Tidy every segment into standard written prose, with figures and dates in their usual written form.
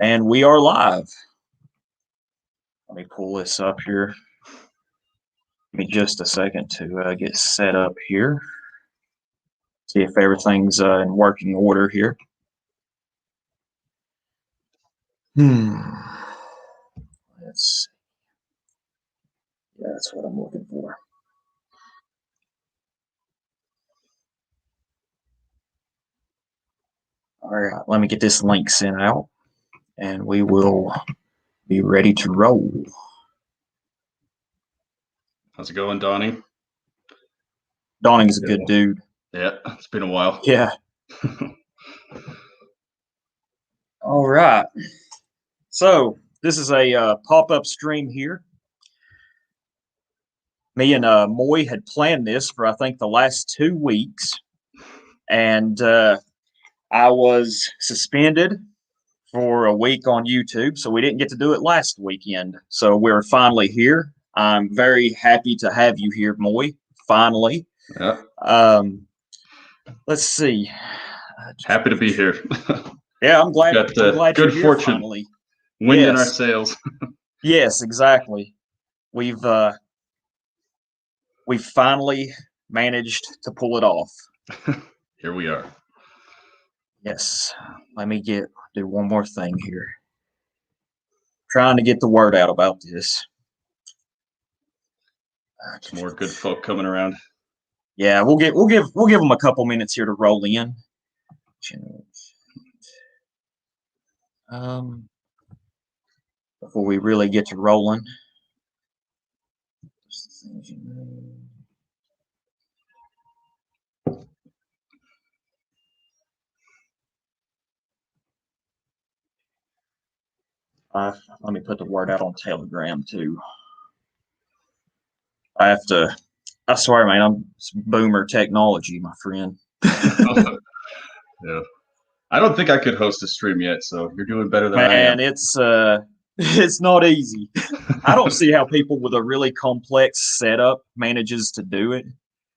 And we are live. Let me pull this up here. Give me just a second to get set up here. See if everything's in working order here. Let's see. Yeah, that's what I'm looking for. All right, let me get this link sent out, and we will be ready to roll. How's it going, Donnie? Donning's a good dude. Yeah, it's been a while. Yeah. All right. So this is a pop-up stream here. Me and Moy had planned this for, I think, the last 2 weeks. And I was suspended for a week on YouTube, so we didn't get to do it last weekend. So we're finally here. I'm very happy to have you here, Moy, finally. Yeah. Let's see. Happy to be here. Yeah, I'm glad. Got I'm glad good you're fortune. here finally. Wind in our sails. Yes, exactly. We've finally managed to pull it off. Here we are. Yes. Let me do one more thing here. Trying to get the word out about this. Some more good folk coming around. Yeah, we'll give them a couple minutes here to roll in. Before we really get to rolling. Let me put the word out on Telegram too. I swear, man, it's boomer technology, my friend. Yeah. I don't think I could host a stream yet, so you're doing better than I am. Man, it's not easy. I don't see how people with a really complex setup manages to do it.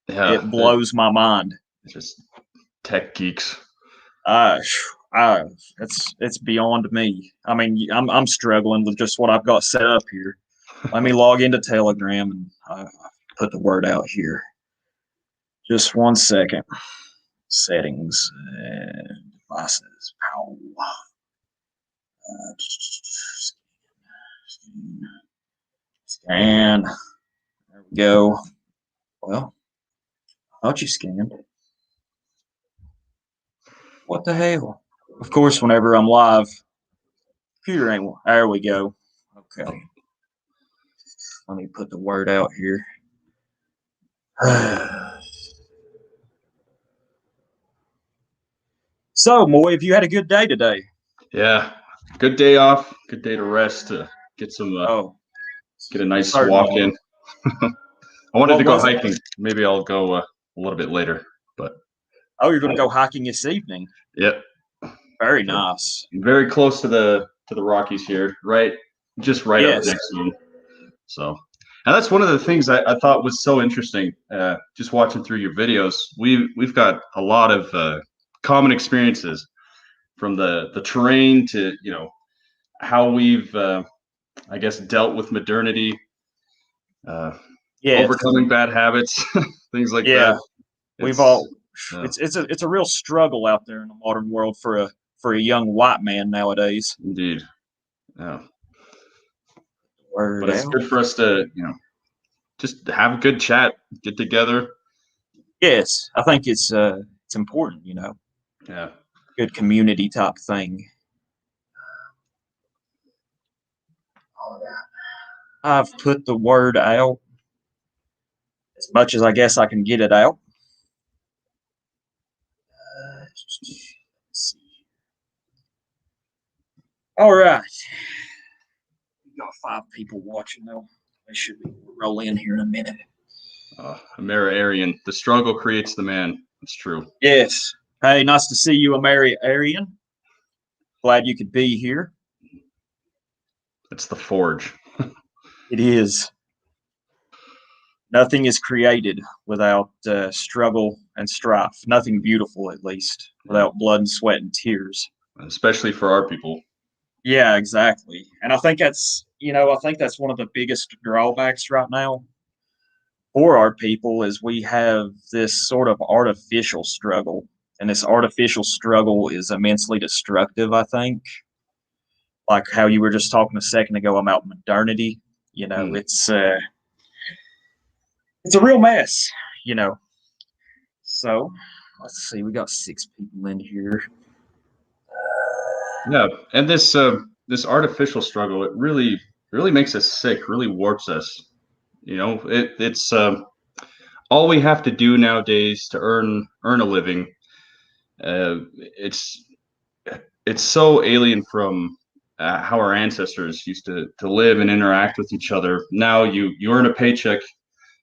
Yeah, it blows my mind. It's just tech geeks. It's beyond me. I mean, I'm struggling with just what I've got set up here. Let me log into Telegram and put the word out here. Just 1 second. Settings and devices. Pow. Scan. There we go. Well, I thought you scanned. What the hell? Of course, whenever I'm live, computer ain't. There we go. Okay. Let me put the word out here. So, Moy, have you had a good day today? Yeah, good day off. Good day to rest. To get some. Get a nice walk in. I wanted to go hiking. Maybe I'll go a little bit later. But you're going to go hiking this evening? Yep. Very nice. Very close to the Rockies here, right? Just right up next to them. So, and that's one of the things I thought was so interesting. Just watching through your videos, we've got a lot of common experiences, from the terrain to how we've I guess dealt with modernity, overcoming bad habits, things like that. It's a real struggle out there in the modern world for a young white man nowadays. Indeed. Yeah. But it's good for us to, just have a good chat, get together. Yes, I think it's important, Yeah. Good community type thing. I've put the word out as much as I guess I can get it out. All right. We got 5 people watching, though. They should be roll in here in a minute. Ameri-Aryan. The struggle creates the man. It's true. Yes. Hey, nice to see you, Ameri-Aryan. Glad you could be here. It's the forge. It is. Nothing is created without struggle and strife. Nothing beautiful, at least, without blood and sweat and tears. Especially for our people. Yeah, exactly. And I think that's one of the biggest drawbacks right now for our people is we have this sort of artificial struggle. And this artificial struggle is immensely destructive, I think. Like how you were just talking a second ago about modernity. Mm. It's a real mess, you know. So let's see, we got 6 people in here. Yeah, and this artificial struggle, it really makes us sick, really warps us. It's all we have to do nowadays to earn a living. It's so alien from how our ancestors used to live and interact with each other. Now you earn a paycheck,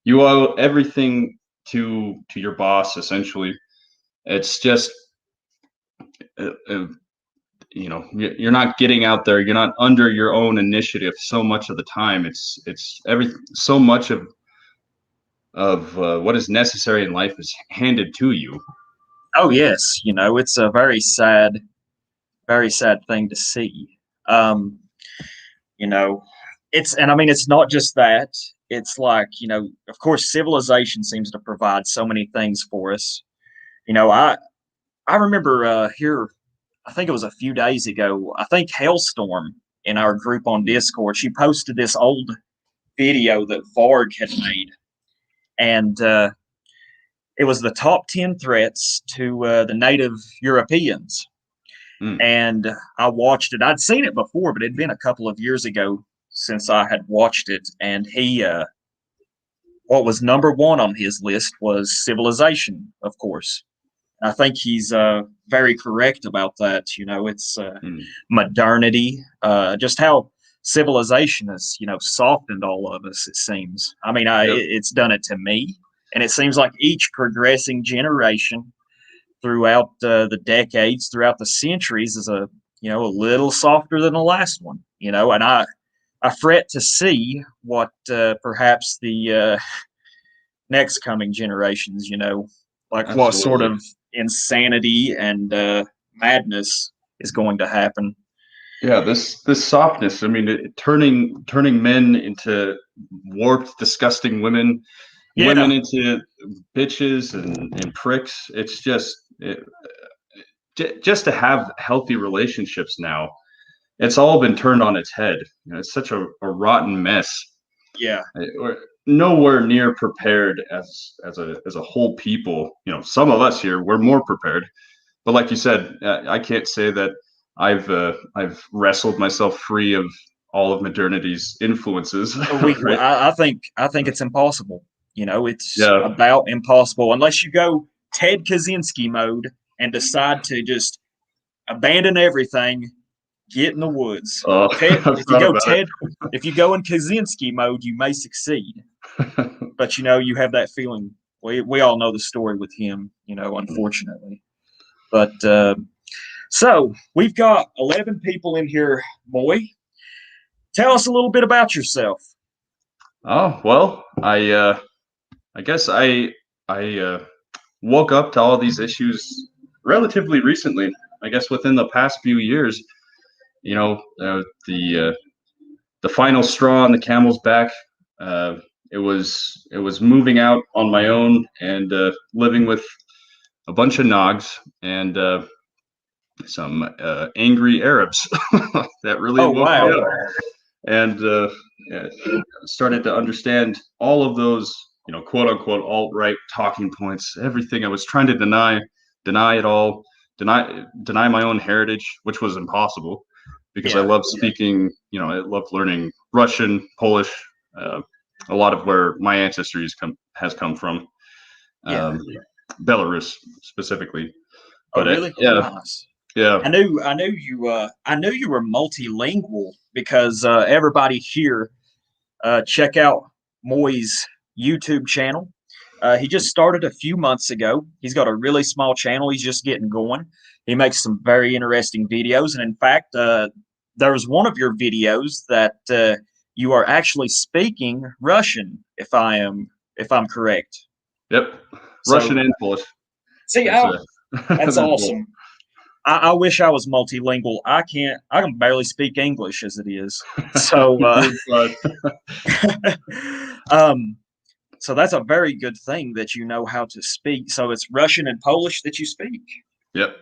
you owe everything to your boss essentially. It's just you're not getting out there, you're not under your own initiative so much of the time. It's every so much of what is necessary in life is handed to you. Oh yes, it's a very sad thing to see. Um, you know, and I mean it's not just that. It's like, of course civilization seems to provide so many things for us. I remember here I think it was a few days ago, I think Hailstorm in our group on Discord, she posted this old video that Varg had made. And it was the top 10 threats to the native Europeans. Mm. And I watched it. I'd seen it before, but it'd been a couple of years ago since I had watched it. And what was number one on his list was civilization, of course. I think he's very correct about that. It's modernity, just how civilization has, softened all of us, it seems. I mean, Yep. it's done it to me. And it seems like each progressing generation throughout the decades, throughout the centuries, is a little softer than the last one. And I fret to see what perhaps the next coming generations, like what sort Absolutely. of insanity and madness is going to happen. Yeah, this softness. I mean, turning men into warped, disgusting women, Yeah, women into bitches and pricks. It's just to have healthy relationships now. It's all been turned on its head. It's such a rotten mess. yeah, We're nowhere near prepared as a whole people. Some of us here we're more prepared, but like you said, I can't say that I've wrestled myself free of all of modernity's influences. Right? I think it's impossible. It's Yeah. about impossible unless you go Ted Kaczynski mode and decide to just abandon everything, get in the woods. Ted, I've if you thought go about Ted, if you go in Kaczynski mode, you may succeed. it. But you have that feeling. We all know the story with him, unfortunately. But so we've got 11 people in here, boy. Tell us a little bit about yourself. Oh well, I guess I woke up to all these issues relatively recently. I guess within the past few years. The final straw on the camel's back. Uh, it was moving out on my own and living with a bunch of Nogs and some angry Arabs that really Oh woke me wow. up and yeah, started to understand all of those quote unquote alt right talking points. Everything I was trying to deny it all, deny my own heritage, which was impossible because I Yeah. love speaking. I love learning Russian, Polish, uh, a lot of where my ancestry has come from, Yeah. um, Belarus specifically. Oh But really? yeah, Nice. yeah. I knew you were multilingual because everybody here check out Moy's YouTube channel. He just started a few months ago. He's got a really small channel. He's just getting going. He makes some very interesting videos, and in fact, there's one of your videos that you are actually speaking Russian, if I'm correct. Yep. So Russian and Polish. see, There's oh, a that's there's both. awesome. I wish I was multilingual. I can barely speak English as it is. So, um, so that's a very good thing that you know how to speak. So it's Russian and Polish that you speak. Yep.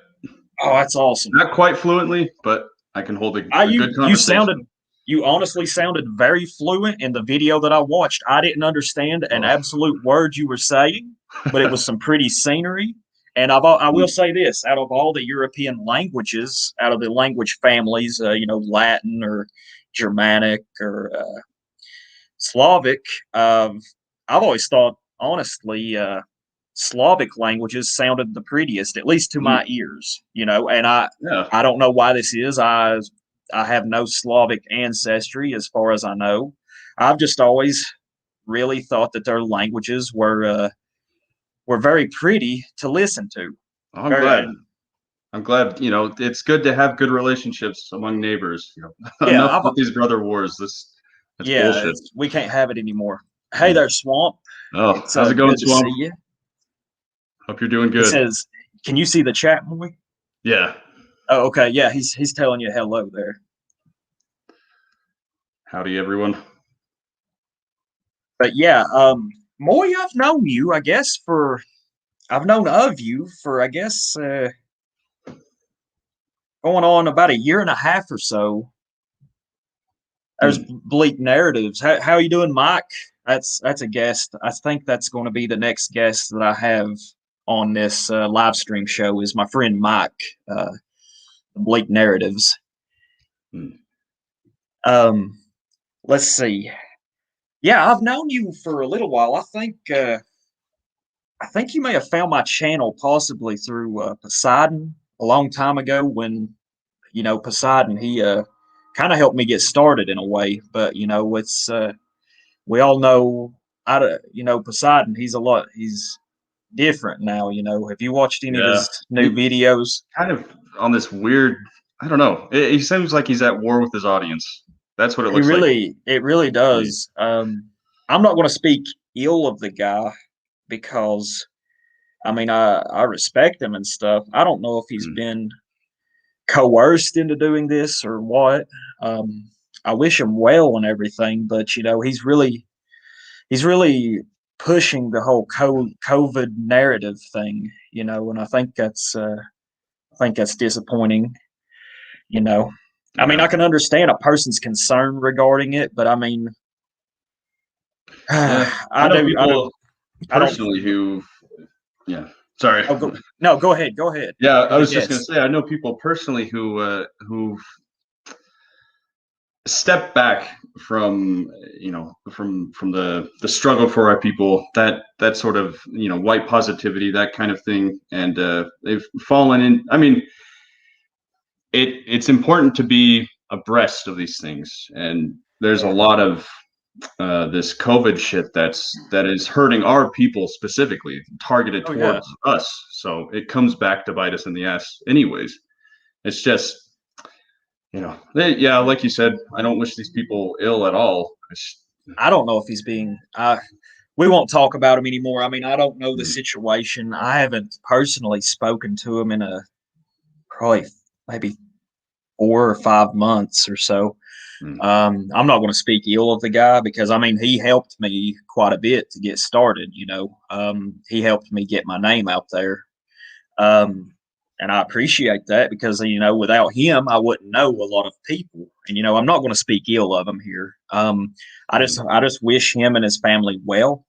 Oh, that's awesome. Not quite fluently, but I can hold a good conversation. You honestly sounded very fluent in the video that I watched. I didn't understand an absolute word you were saying, but it was some pretty scenery. And I will say this: out of all the European languages, out of the language families, Latin or Germanic or Slavic, I've always thought, honestly, Slavic languages sounded the prettiest, at least to my ears. And I don't know why this is. I have no Slavic ancestry, as far as I know. I've just always really thought that their languages were very pretty to listen to. I'm glad. I'm glad. It's good to have good relationships among neighbors. Enough with these brother wars. That's bullshit. We can't have it anymore. Hey there, Swamp. Oh, how's it going, Swamp? To see you. Hope you're doing good. It says, can you see the chat, boy? Yeah. Oh, okay. Yeah, he's telling you hello there. Howdy, everyone. But yeah, Moy, I've known of you, I guess, for going on about a year and a half or so. There's Bleak Narratives. How are you doing, Mike? That's a guest. I think that's going to be the next guest that I have on this live stream show is my friend Mike, Bleak Narratives. Let's see. Yeah, I've known you for a little while. I think you may have found my channel possibly through Poseidon a long time ago when, Poseidon, he kind of helped me get started in a way. But, it's we all know, Poseidon, he's different now. Have you watched any of his new videos? Kind of on this weird, I don't know. He seems like he's at war with his audience. That's what it looks like. It really does. I'm not going to speak ill of the guy because, I respect him and stuff. I don't know if he's been coerced into doing this or what. I wish him well and everything, but he's really pushing the whole COVID narrative thing, and I think that's disappointing. I can understand a person's concern regarding it, but I know people personally who, sorry. No, go ahead. Yeah, I was just going to say, I know people personally who've stepped back from the struggle for our people, that sort of white positivity, that kind of thing, and they've fallen in. It's important to be abreast of these things, and there's a lot of this COVID shit that is hurting our people specifically, targeted towards us. So it comes back to bite us in the ass anyways. It's just, like you said, I don't wish these people ill at all. I don't know if he's being, we won't talk about him anymore. I don't know the situation. I haven't personally spoken to him in probably maybe 4 or 5 months or so. I'm not going to speak ill of the guy because he helped me quite a bit to get started. He helped me get my name out there, and I appreciate that because without him I wouldn't know a lot of people. And I'm not going to speak ill of him here. I just wish him and his family well.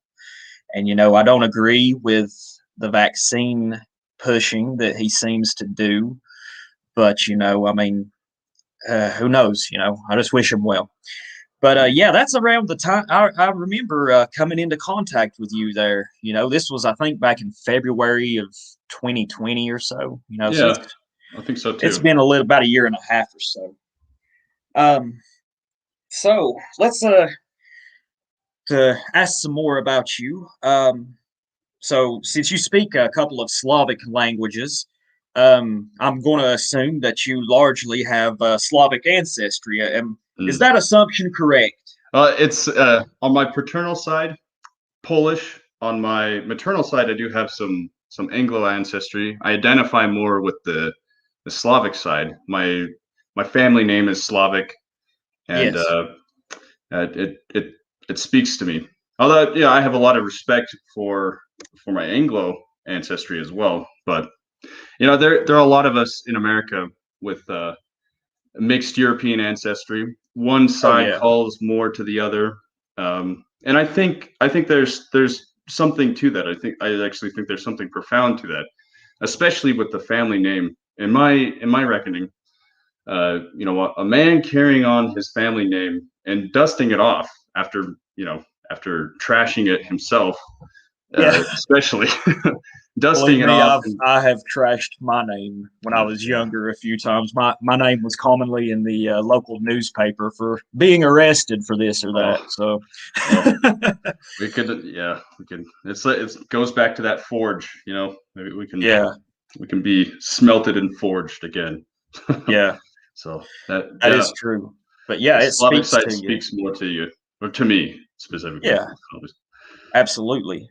And I don't agree with the vaccine pushing that he seems to do, but who knows? I just wish him well. But that's around the time I remember coming into contact with you there. This was, I think, back in February of 2020 or so. So I think so too. It's been about a year and a half or so. So let's to ask some more about you. So since you speak a couple of Slavic languages, I'm going to assume that you largely have Slavic ancestry. Is that assumption correct? It's on my paternal side, Polish. On my maternal side, I do have some Anglo ancestry. I identify more with the Slavic side. My family name is Slavic, and Yes. it speaks to me. Although, yeah, I have a lot of respect for my Anglo ancestry as well. But there are a lot of us in America with mixed European ancestry. One Oh side yeah. calls more to the other, and I think there's something to that. I actually think there's something profound to that, especially with the family name. In my reckoning, a man carrying on his family name and dusting it off after trashing it himself, Yeah. especially dusting Believe it me, off. And, I have trashed my name when I was yeah, younger a few times. My name was commonly in the local newspaper for being arrested for this or that. oh, So well, we could. It goes back to that forge. Maybe yeah, we can be smelted and forged again. yeah, So that, that yeah, is true. But the yeah, it Slavic speaks side to you. speaks more to you, or to me specifically. Yeah, absolutely,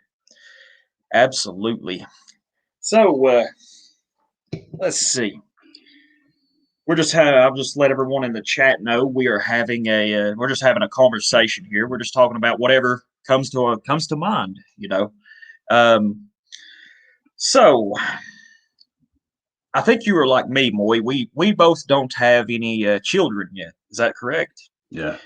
absolutely. So let's see. I'll just let everyone in the chat know we are having we're just having a conversation here. We're just talking about whatever comes to mind, Um, so I think you were like me, Moy. We both don't have any children yet. Is that correct? Yeah.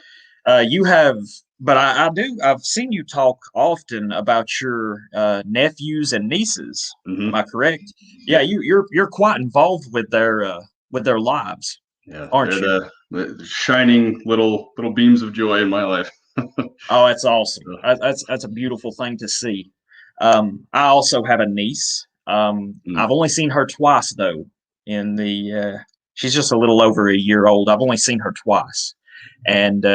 You have, but I do. I've seen you talk often about your nephews and nieces. Am Hmm. I correct? Yeah, Yeah. you're quite involved with their lives, Yeah. aren't They're you? the shining little beams of joy in my life. Oh, that's awesome. So, That's a beautiful thing to see. I also have a niece. mm, I've only seen her twice though. She's just a little over a year old. I've only seen her twice, and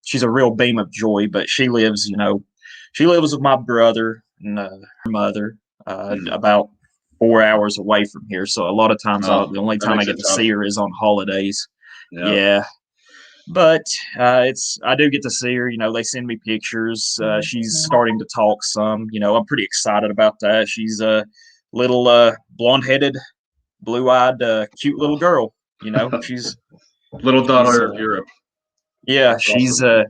she's a real beam of joy. But she lives with my brother and her mother, mm. about 4 hours away from here. So a lot of times, Oh, the only that time I makes get it to tough. see her is on holidays. Yeah. Yeah, but I do get to see her. They send me pictures. She's starting to talk some. I'm pretty excited about that. She's a little blonde-headed, blue-eyed, cute little Oh. girl. She's Little she's daughter of Europe. yeah, That's awesome.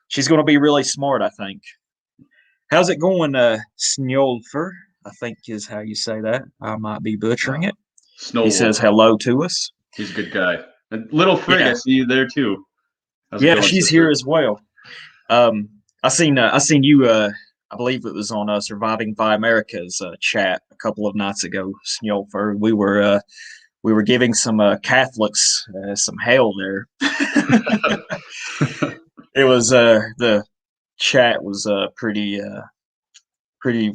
she's going to be really smart, I think. How's it going, Snjolfer? I think is how you say that. I might be butchering Oh, it. He Snowwolf. says hello to us. He's a good guy. And little Frig, I Yeah, see you there too. How's it yeah, going, she's here sister? as well. I seen you. I believe it was on Surviving by America's chat a couple of nights ago. Snjolfer. We were giving some Catholics some hell there. It was the chat was pretty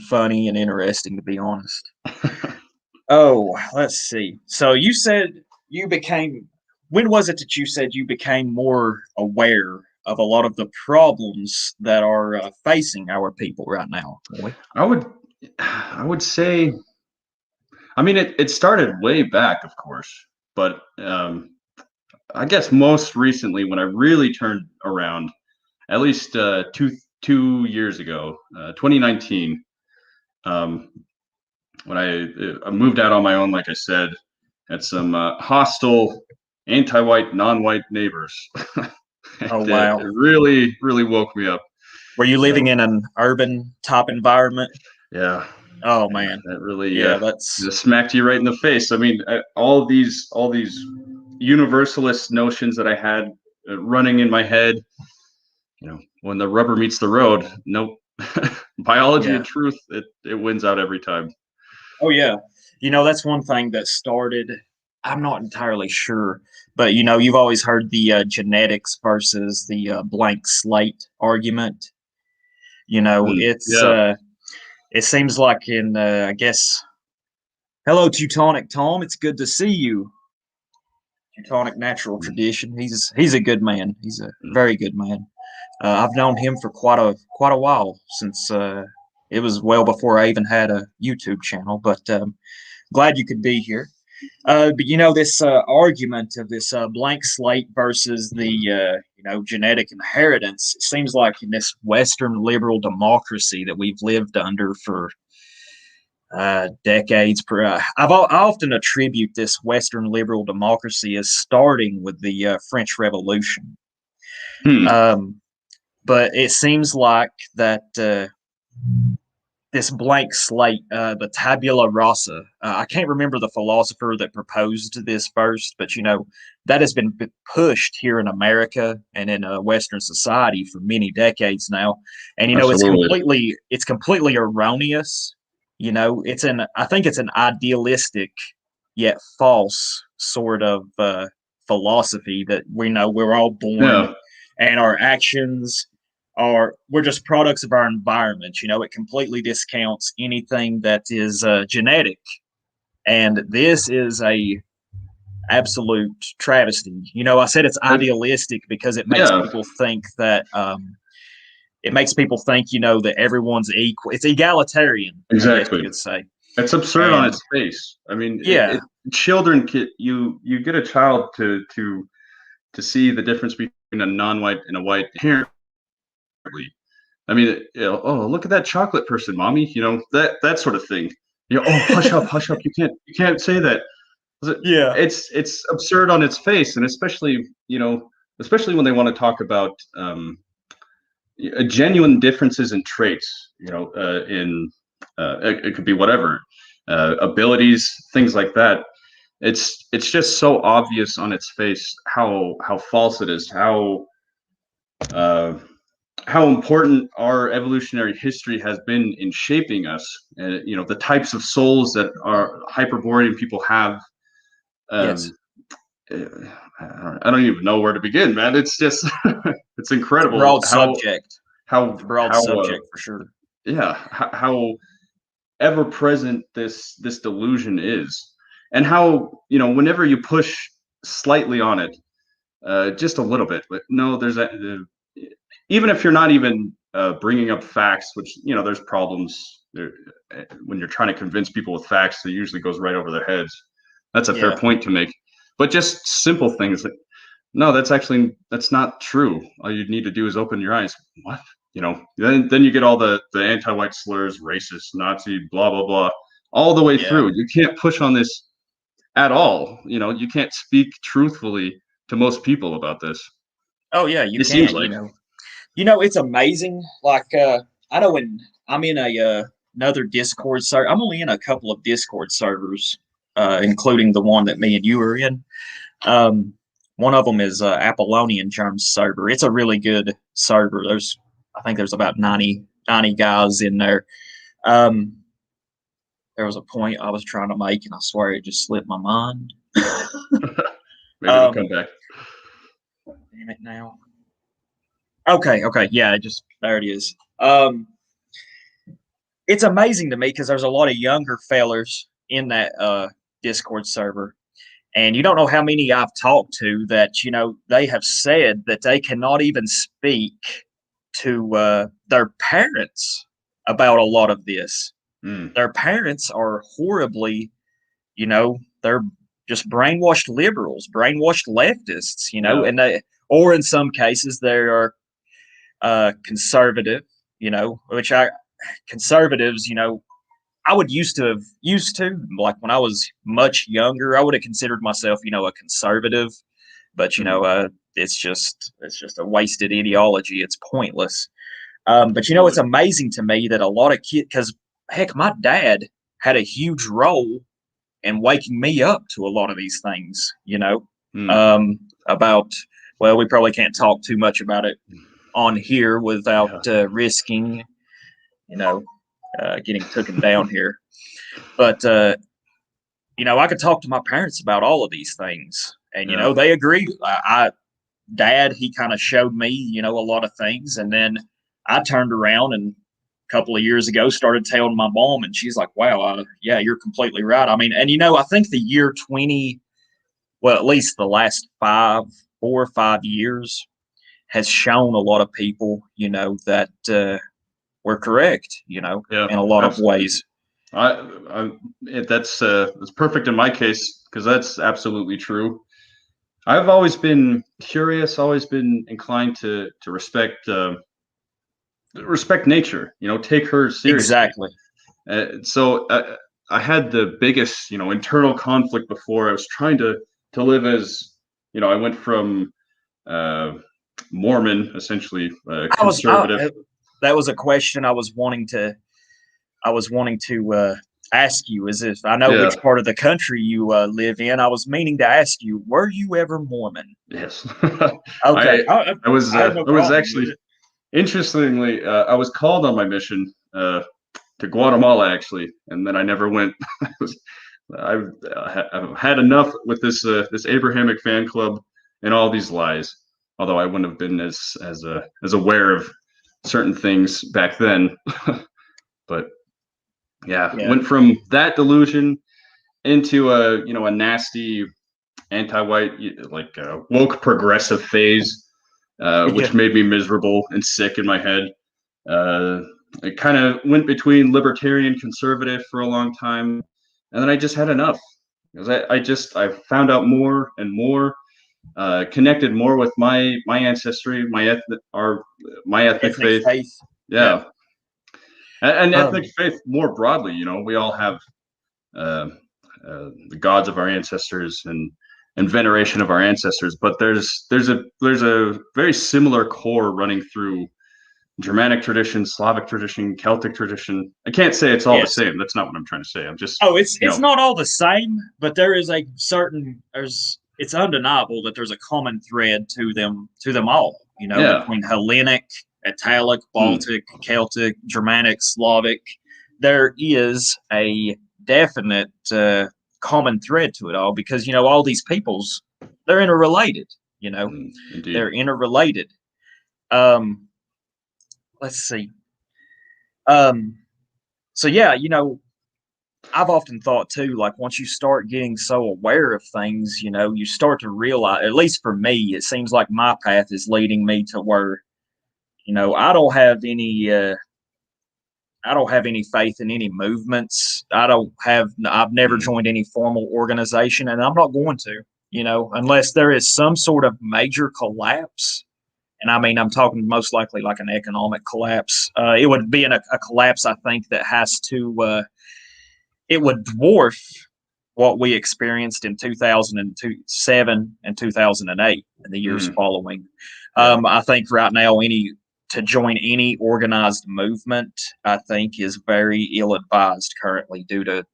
funny and interesting, to be honest. Oh, let's see. So you said you became. When was it that you said you became more aware of a lot of the problems that are facing our people right now? Boy? I would I would say, I mean, it started way back, of course, but I guess most recently when I really turned around, at least 2 years ago, 2019, um, when I moved out on my own, like I said, had some hostile, anti-white, non-white neighbors, Oh and it wow. really woke me up. Were you You know, living in an urban top environment? yeah, Oh yeah, man. that really Yeah, that's just smacked you right in the face. I mean, all these universalist notions that I had running in my head, when the rubber meets the road, nope. Biology yeah. and truth, it wins out every time. Oh yeah. That's one thing that started. I'm not entirely sure, but you've always heard the genetics versus the blank slate argument. It's Yeah. it seems like in I guess hello Teutonic Tom, it's good to see you. Teutonic natural tradition. He's a good man. He's a very good man. I've known him for quite a while since it was well before I even had a YouTube channel. But glad you could be here. But this argument of this blank slate versus the genetic inheritance. It seems like in this Western liberal democracy that we've lived under for decades. I often attribute this Western liberal democracy as starting with the French Revolution. But it seems like that this blank slate, the Tabula Rasa, I can't remember the philosopher that proposed this first, but that has been pushed here in America and in Western society for many decades now, and it's completely erroneous. I think it's an idealistic yet false sort of philosophy that we're all born and our actions we're just products of our environment. It completely discounts anything that is genetic, and this is a absolute travesty. I said it's idealistic because it makes people think that that everyone's equal. It's egalitarian. Exactly. I guess you could say. It's absurd on its face. I mean, children, you get a child to see the difference between a non-white and a white inherently. I mean, oh, look at that chocolate person, mommy. That sort of thing. Oh, hush up. You can't say that. Yeah, it's absurd on its face, and especially when they want to talk about genuine differences in traits. It could be whatever abilities, things like that. It's just so obvious on its face how false it is, how important our evolutionary history has been in shaping us, and the types of souls that our Hyperborean people have. Yes. I don't even know where to begin, man. It's just it's incredible. Broad subject. How subject for sure. Yeah, how ever present this delusion is, and how whenever you push slightly on it, just a little bit, but no, there's even if you're not even bringing up facts, which there's problems there, when you're trying to convince people with facts, it usually goes right over their heads. That's a fair point to make, but just simple things like, no, that's not true. All you need to do is open your eyes. What? Then you get all the anti-white slurs, racist, Nazi, blah blah blah, all the way through. You can't push on this at all. You can't speak truthfully to most people about this. Oh yeah, you can't. It's amazing. Like I know when I'm in another Discord server, I'm only in a couple of Discord servers, including the one that me and you are in. One of them is Apollonian Germs server. It's a really good server. I think there's about 90 guys in there. There was a point I was trying to make, and I swear it just slipped my mind. Maybe it'll come back. Damn it now. Okay. Yeah, there it is. It's amazing to me because there's a lot of younger fellers in that Discord server. And you don't know how many I've talked to that, they have said that they cannot even speak to their parents about a lot of this. Their parents are horribly, they're just brainwashed liberals, brainwashed leftists, and or in some cases they are conservative, conservatives, I would used to like when I was much younger, I would have considered myself, a conservative, but it's just a wasted ideology. It's pointless. But it's amazing to me that a lot of kids, because heck, my dad had a huge role in waking me up to a lot of these things, about, well, we probably can't talk too much about it on here without risking, getting taken down here. But, I could talk to my parents about all of these things, and, they agreed. Dad, he kind of showed me, a lot of things. And then I turned around and a couple of years ago started telling my mom, and she's like, wow, yeah, you're completely right. I mean, and, I think the year at least the last 4 or 5 years has shown a lot of people, that we're correct, in a lot of ways. That's perfect in my case, because that's absolutely true. I've always been curious, always been inclined to respect nature, take her seriously. Exactly. I had the biggest, internal conflict before. I was trying to live as, I went from Mormon, essentially conservative. That was a question I was wanting to ask you. Is if I know which part of the country you live in, I was meaning to ask you, were you ever Mormon? Yes. Okay. I was actually, interestingly, I was called on my mission to Guatemala, actually, and then I never went. I've had enough with this Abrahamic fan club and all these lies. Although I wouldn't have been as aware of certain things back then, but yeah, went from that delusion into a nasty anti-white, like woke progressive phase, which made me miserable and sick in my head. It kind of went between libertarian conservative for a long time, and then I just had enough because I found out more and more, connected more with my ancestry, my ethnic faith. Yeah. And ethnic faith more broadly. We all have the gods of our ancestors and veneration of our ancestors, but there's a very similar core running through Germanic tradition, Slavic tradition, Celtic tradition. I can't say it's all the same. That's not what I'm trying to say. I'm just it's not all the same, but there is a certain it's undeniable that there's a common thread to them all. Between Hellenic, Italic, Baltic, Celtic, Germanic, Slavic, there is a definite common thread to it all because all these peoples, they're interrelated. They're interrelated. Let's see. So yeah, I've often thought too, like once you start getting so aware of things, you start to realize, at least for me, it seems like my path is leading me to where, I don't have any faith in any movements. I've never joined any formal organization, and I'm not going to, unless there is some sort of major collapse. And I mean, I'm talking most likely like an economic collapse. It would be a collapse, I think, that has to, it would dwarf what we experienced in 2007 and 2008 and the years following. I think right now, to join any organized movement, I think is very ill-advised currently due to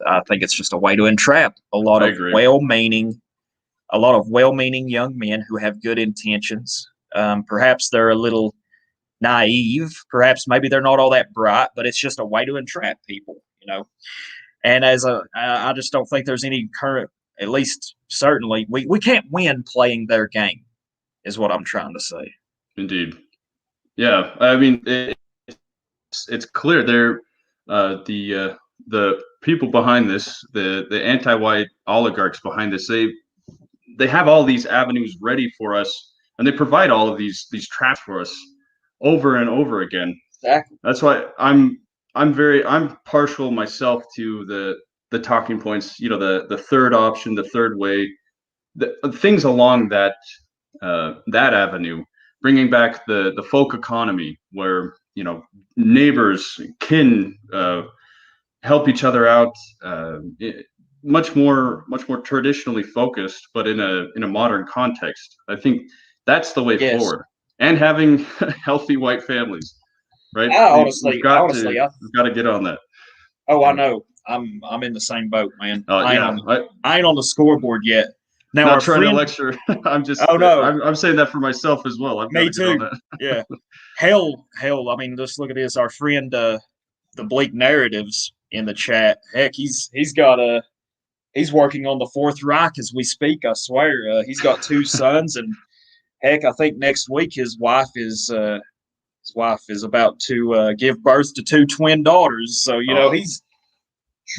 I think it's just a way to entrap a lot of well-meaning young men who have good intentions. Perhaps they're a little naive. Perhaps maybe they're not all that bright, but it's just a way to entrap people, And I just don't think there's any current, at least certainly, we can't win playing their game, is what I'm trying to say. Indeed. Yeah. I mean, it's clear they're the people behind this, the anti-white oligarchs behind this, they have all these avenues ready for us, and they provide all of these traps for us over and over again. Exactly. That's why I'm partial myself to the talking points, the third option, the third way, the things along that avenue, bringing back the folk economy where neighbors, kin help each other out, much more traditionally focused, but in a modern context. I think that's the way forward, and having healthy white families, right? We've got to get on that. Oh, I know. I'm in the same boat, man. I ain't on the scoreboard yet. Now, not trying to lecture. I'm just. Oh no, I'm saying that for myself as well. Me too. Yeah. Hell. I mean, just look at this. Our friend, the Bleak Narratives in the chat. Heck, he's working on the Fourth Reich as we speak. I swear. He's got 2 sons, and heck, I think next week his wife is about to give birth to 2 twin daughters. So he's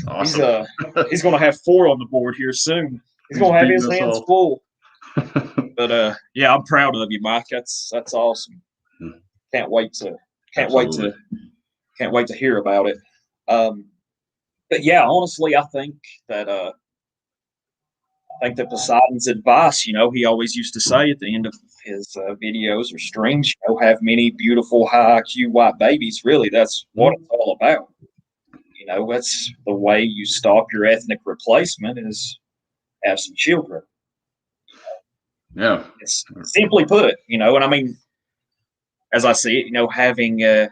awesome. He's going to have 4 on the board here soon. He's going to have his hands full. But yeah, I'm proud of you, Mike. That's awesome. Can't wait to hear about it. But yeah, honestly, I think that Poseidon's advice, he always used to say at the end of his videos or streams, have many beautiful high IQ white babies. Really, that's what it's all about. that's the way you stop your ethnic replacement is have some children. Yeah. It's simply put, and I mean, as I see it,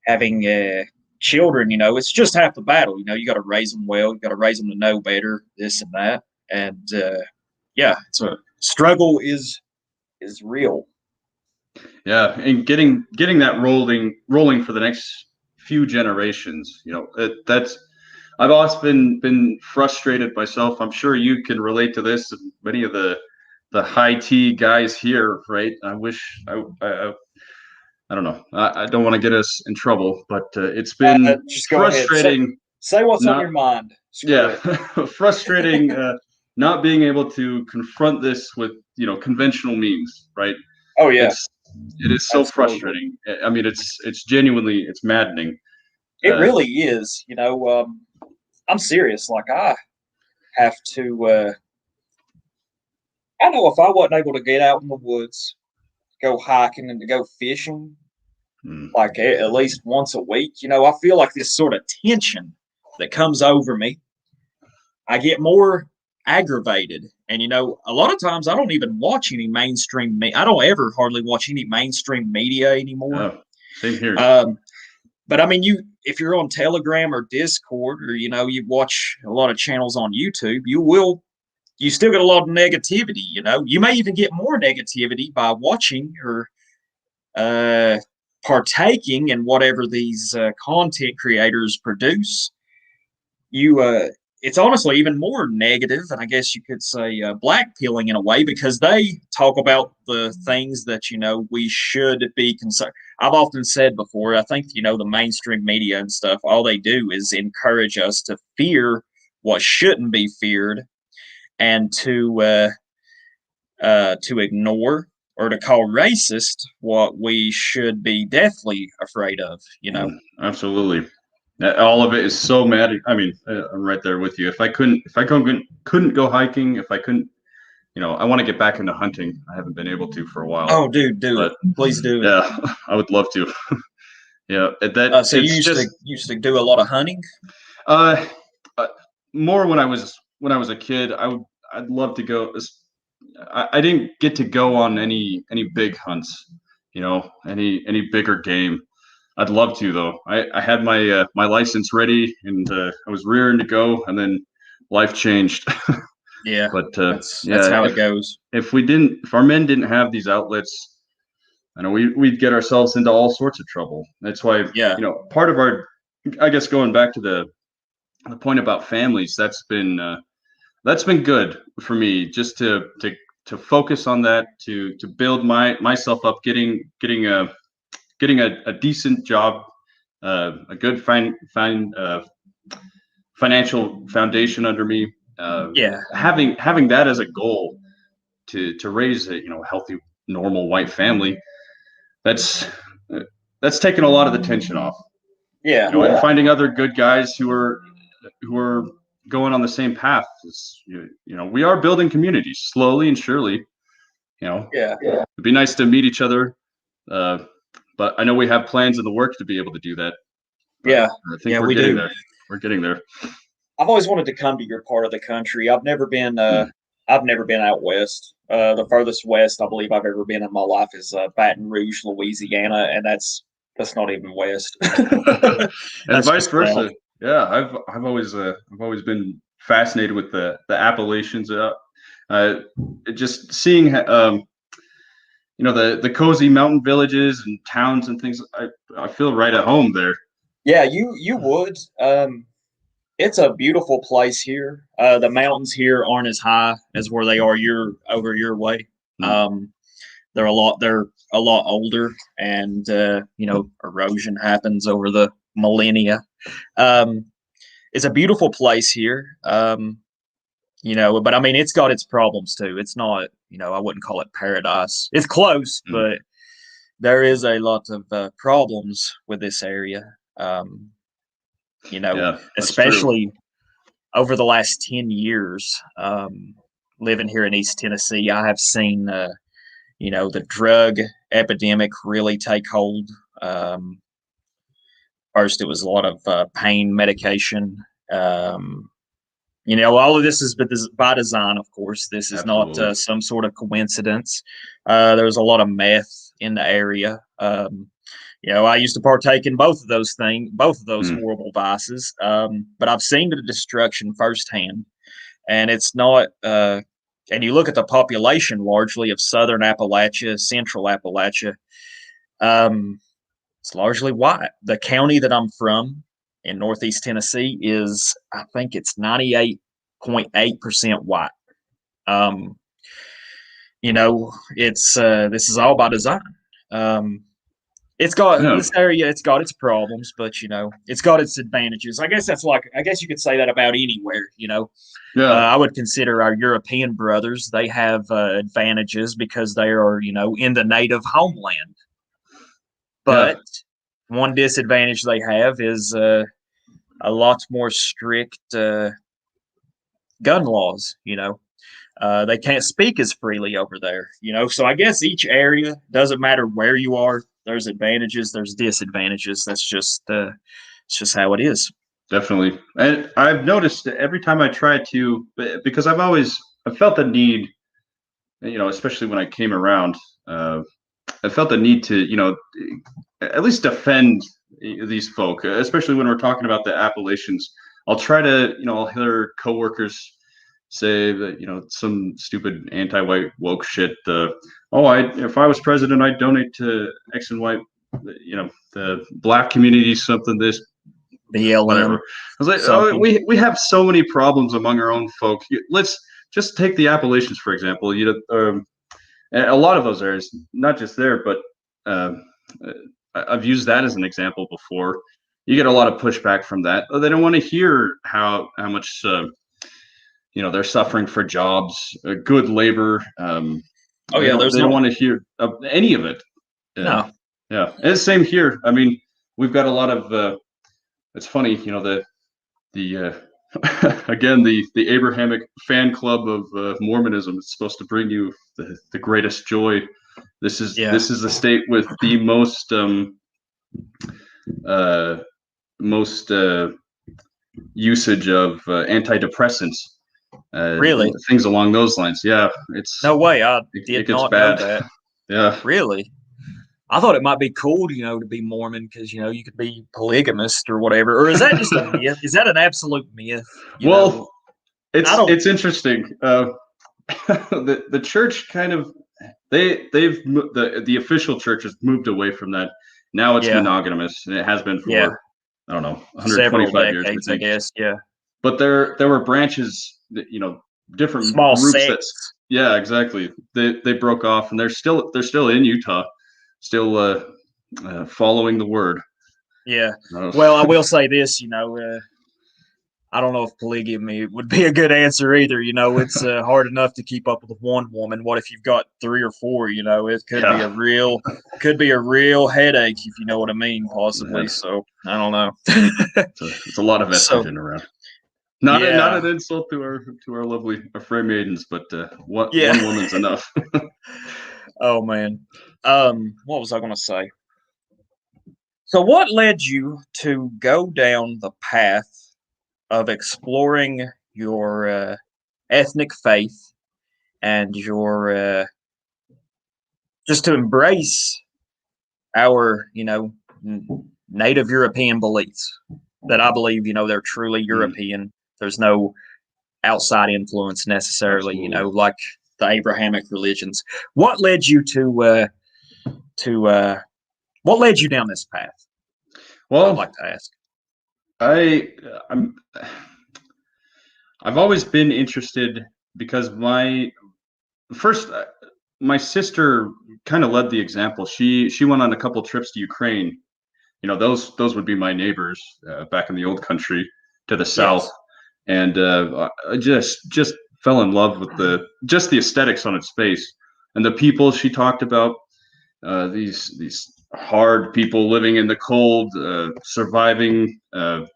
having children, it's just half the battle. You got to raise them well. You got to raise them to know better, this and that. And it's a struggle is real. Yeah, and getting that rolling for the next few generations. That's I've always been frustrated myself. I'm sure you can relate to this. Many of the high T guys here, right? I wish I don't know. I don't want to get us in trouble, but it's been just frustrating. Say what's on your mind. Frustrating not being able to confront this with conventional means, right? Oh yeah, it is so frustrating. I mean, it's genuinely maddening. It really is. I'm serious. Like I have to. I know if I wasn't able to get out in the woods, go hiking and to go fishing, like at least once a week, I feel like this sort of tension that comes over me. I get more aggravated. And, a lot of times I don't even watch any mainstream. I don't ever hardly watch any mainstream media anymore. Oh, same here. But I mean, if you're on Telegram or Discord or, you watch a lot of channels on YouTube, you still get a lot of negativity. You may even get more negativity by watching or partaking in whatever these content creators produce. It's honestly even more negative, and I guess you could say black pilling in a way, because they talk about the things that we should be concerned. I've often said before, I think the mainstream media and stuff, all they do is encourage us to fear what shouldn't be feared, and to ignore or to call racist what we should be deathly afraid of. Absolutely. All of it is so mad. I mean, I'm right there with you. If I couldn't go hiking, if I couldn't, I want to get back into hunting. I haven't been able to for a while. Oh, dude, do it. Please do. Yeah, I would love to. Yeah, so you used to do a lot of hunting? More when I was a kid. I'd love to go. I didn't get to go on any big hunts, any bigger game. I'd love to though. I had my my license ready and I was rearing to go, and then life changed. Yeah, but that's how it goes. If our men didn't have these outlets, I know we'd get ourselves into all sorts of trouble. That's why part of our, I guess, going back to the point about families, that's been good for me, just to focus on that, to build myself up, getting a decent job, a good financial foundation under me. Having that as a goal to raise a healthy, normal white family, that's taken a lot of the tension off. And finding other good guys who are going on the same path. We are building communities slowly and surely. It'd be nice to meet each other, but I know we have plans in the works to be able to do that. I think we're getting there. We're getting there. I've always wanted to come to your part of the country. I've never been out west. The furthest west I believe I've ever been in my life is Baton Rouge, Louisiana, and that's not even west. And vice versa. Yeah, I've always been fascinated with the Appalachians. Just seeing the cozy mountain villages and towns and things. I feel right at home there. Yeah, you would. It's a beautiful place here. The mountains here aren't as high as where they are over your way. They're a lot older, and erosion happens over the millennia. It's a beautiful place here. But I mean, it's got its problems too. It's not, I wouldn't call it paradise. It's close, but there is a lot of problems with this area. Especially true. Over the last 10 years, living here in East Tennessee, I have seen, the drug epidemic really take hold, or first it was a lot of pain medication. All of this is by design, of course. This is not Absolutely. some sort of coincidence. There's a lot of meth in the area. I used to partake in both of those things, both of those horrible vices. But I've seen the destruction firsthand, and it's not. And you look at the population largely of Southern Appalachia, Central Appalachia. It's largely white. The county that I'm from in Northeast Tennessee I think it's 98.8% white. It's this is all by design. It's got this area. It's got its problems, but it's got its advantages. I guess you could say that about anywhere. I would consider our European brothers. They have advantages because they are, in the native homeland. But one disadvantage they have is a lot more strict gun laws. They can't speak as freely over there. So I guess each area, doesn't matter where you are. There's advantages, there's disadvantages. That's just it's just how it is. Definitely. And I've noticed that every time I try to, because I've felt the need, especially when I came around, I felt the need to, at least defend these folk, especially when we're talking about the Appalachians. I'll try to, I'll hear coworkers say that, some stupid anti-white woke shit. If I was president, I'd donate to X and Y, the black community, something, this, BLM. Whatever. I was like, we have so many problems among our own folk. Let's just take the Appalachians, for example. A lot of those areas, not just there, but I've used that as an example before. You get a lot of pushback from that. They don't want to hear how much they're suffering for jobs, good labor. They don't want to hear any of it. No. Yeah, and same here. I mean, we've got a lot of. It's funny, the again the Abrahamic fan club of Mormonism is supposed to bring you the greatest joy. This is the state with the most usage of antidepressants. Really? Things along those lines. Yeah, it's no way. It not bad. Know that. Yeah. Really? I thought it might be cool, to be Mormon because, you could be polygamist or whatever. Or is that just a myth? Is that an absolute myth? It's interesting. The church kind of the official church has moved away from that. Now it's monogamous, and it has been for I don't know 125 years, I guess. Yeah. But there were branches that, different small groups sects. Yeah, exactly. They broke off, and they're still in Utah, still following the word. Yeah. Well, I will say this, I don't know if polygamy would be a good answer either. It's hard enough to keep up with one woman. What if you've got 3 or 4? It could be a real headache, if you know what I mean, possibly. Yeah. So I don't know. It's a lot of estrogen around. Not an insult to our lovely fray maidens, but one woman's enough. Oh man, what was I going to say? So, what led you to go down the path of exploring your ethnic faith and your just to embrace our, native European beliefs that I believe, they're truly European. There's no outside influence necessarily, Absolutely. Like the Abrahamic religions. What led you what led you down this path? Well, I'd like to ask. I've always been interested because my sister kind of led the example. She went on a couple trips to Ukraine. Those would be my neighbors back in the old country to the south, and I just fell in love with the aesthetics on its face and the people she talked about. These hard people living in the cold, surviving,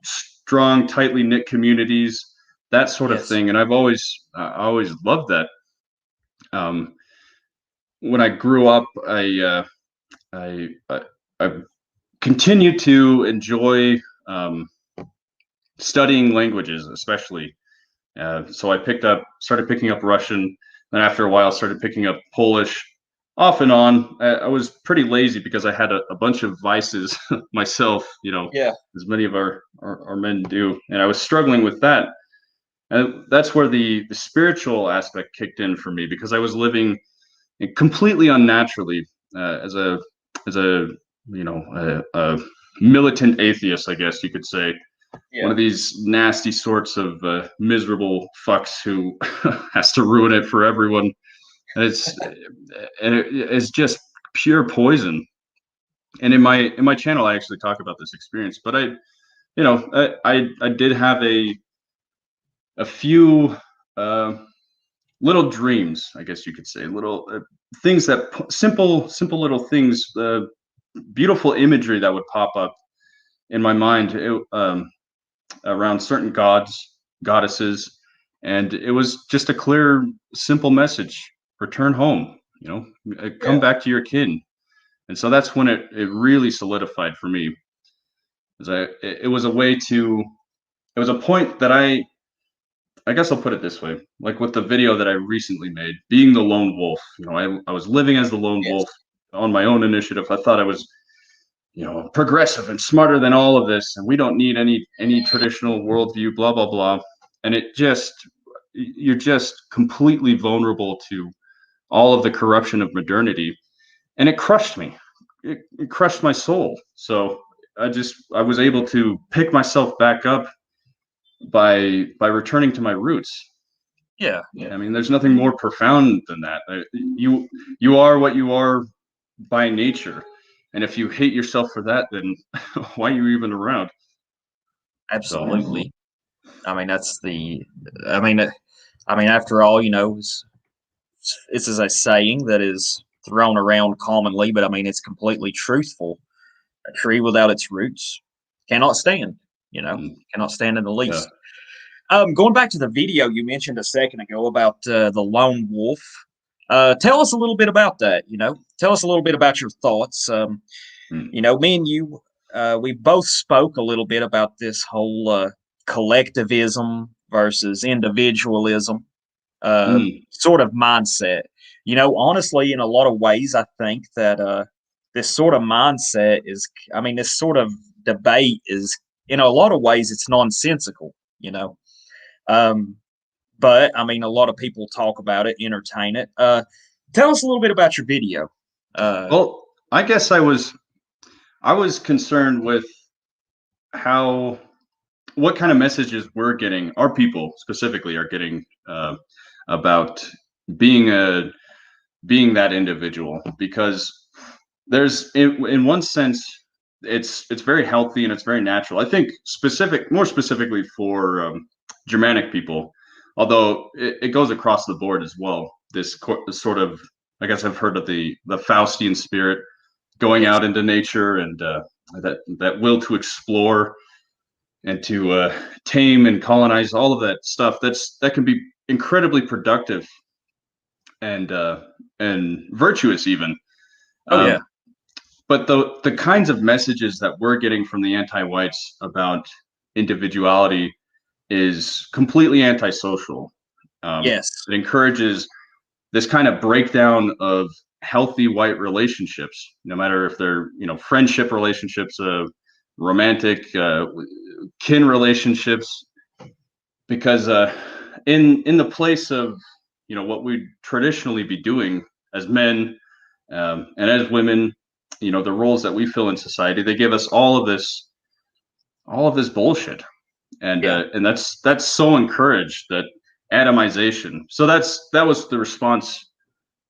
strong, tightly knit communities, that sort of thing. And I've always loved that. When I grew up, I continue to enjoy studying languages, especially. So I started picking up Russian. Then after a while, started picking up Polish. Off and on. I was pretty lazy because I had a bunch of vices myself, as many of our men do, and I was struggling with that. And that's where the spiritual aspect kicked in for me, because I was living completely unnaturally as a a militant atheist, I guess you could say. One of these nasty sorts of miserable fucks who has to ruin it for everyone. And it's just pure poison. And in my channel, I actually talk about this experience. But I did have a few little dreams, I guess you could say, little things that simple little things, beautiful imagery that would pop up in my mind around certain gods, goddesses, and it was just a clear, simple message: return home. Come back to your kin. And so that's when it really solidified for me. It was a way to. It was a point that I guess I'll put it this way, like with the video that I recently made, being the lone wolf. I was living as the lone wolf on my own initiative. I thought I was, progressive and smarter than all of this, and we don't need any traditional worldview, blah, blah, blah. And you're just completely vulnerable to all of the corruption of modernity. And it crushed me. It crushed my soul. So I was able to pick myself back up by returning to my roots. Yeah. I mean, there's nothing more profound than that. You are what you are by nature, and if you hate yourself for that, then why are you even around? Absolutely. I mean, after all, this is a saying that is thrown around commonly, but I mean, it's completely truthful. A tree without its roots cannot stand. Cannot stand in the least. Going back to the video you mentioned a second ago about the lone wolf, tell us a little bit about that. Tell us a little bit about your thoughts. Me and you, we both spoke a little bit about this whole collectivism versus individualism sort of mindset. Honestly, in a lot of ways, I think that this sort of mindset this sort of debate is, in a lot of ways, it's nonsensical. But I mean, a lot of people talk about it, entertain it. Tell us a little bit about your video. Well, I guess I was concerned with what kind of messages we're getting, our people specifically are getting about being that individual, because there's in one sense it's very healthy and it's very natural. I think more specifically for Germanic people, although it goes across the board as well. This sort of, I guess I've heard of the faustian spirit going out into nature, and that will to explore and to tame and colonize, all of that stuff. That can be incredibly productive and virtuous even. But the kinds of messages that we're getting from the anti-whites about individuality is completely antisocial. It encourages this kind of breakdown of healthy white relationships, no matter if they're friendship relationships, romantic, kin relationships, because in the place of what we'd traditionally be doing as men and as women, the roles that we fill in society, they give us all of this bullshit, and that's so encouraged, that atomization. So that was the response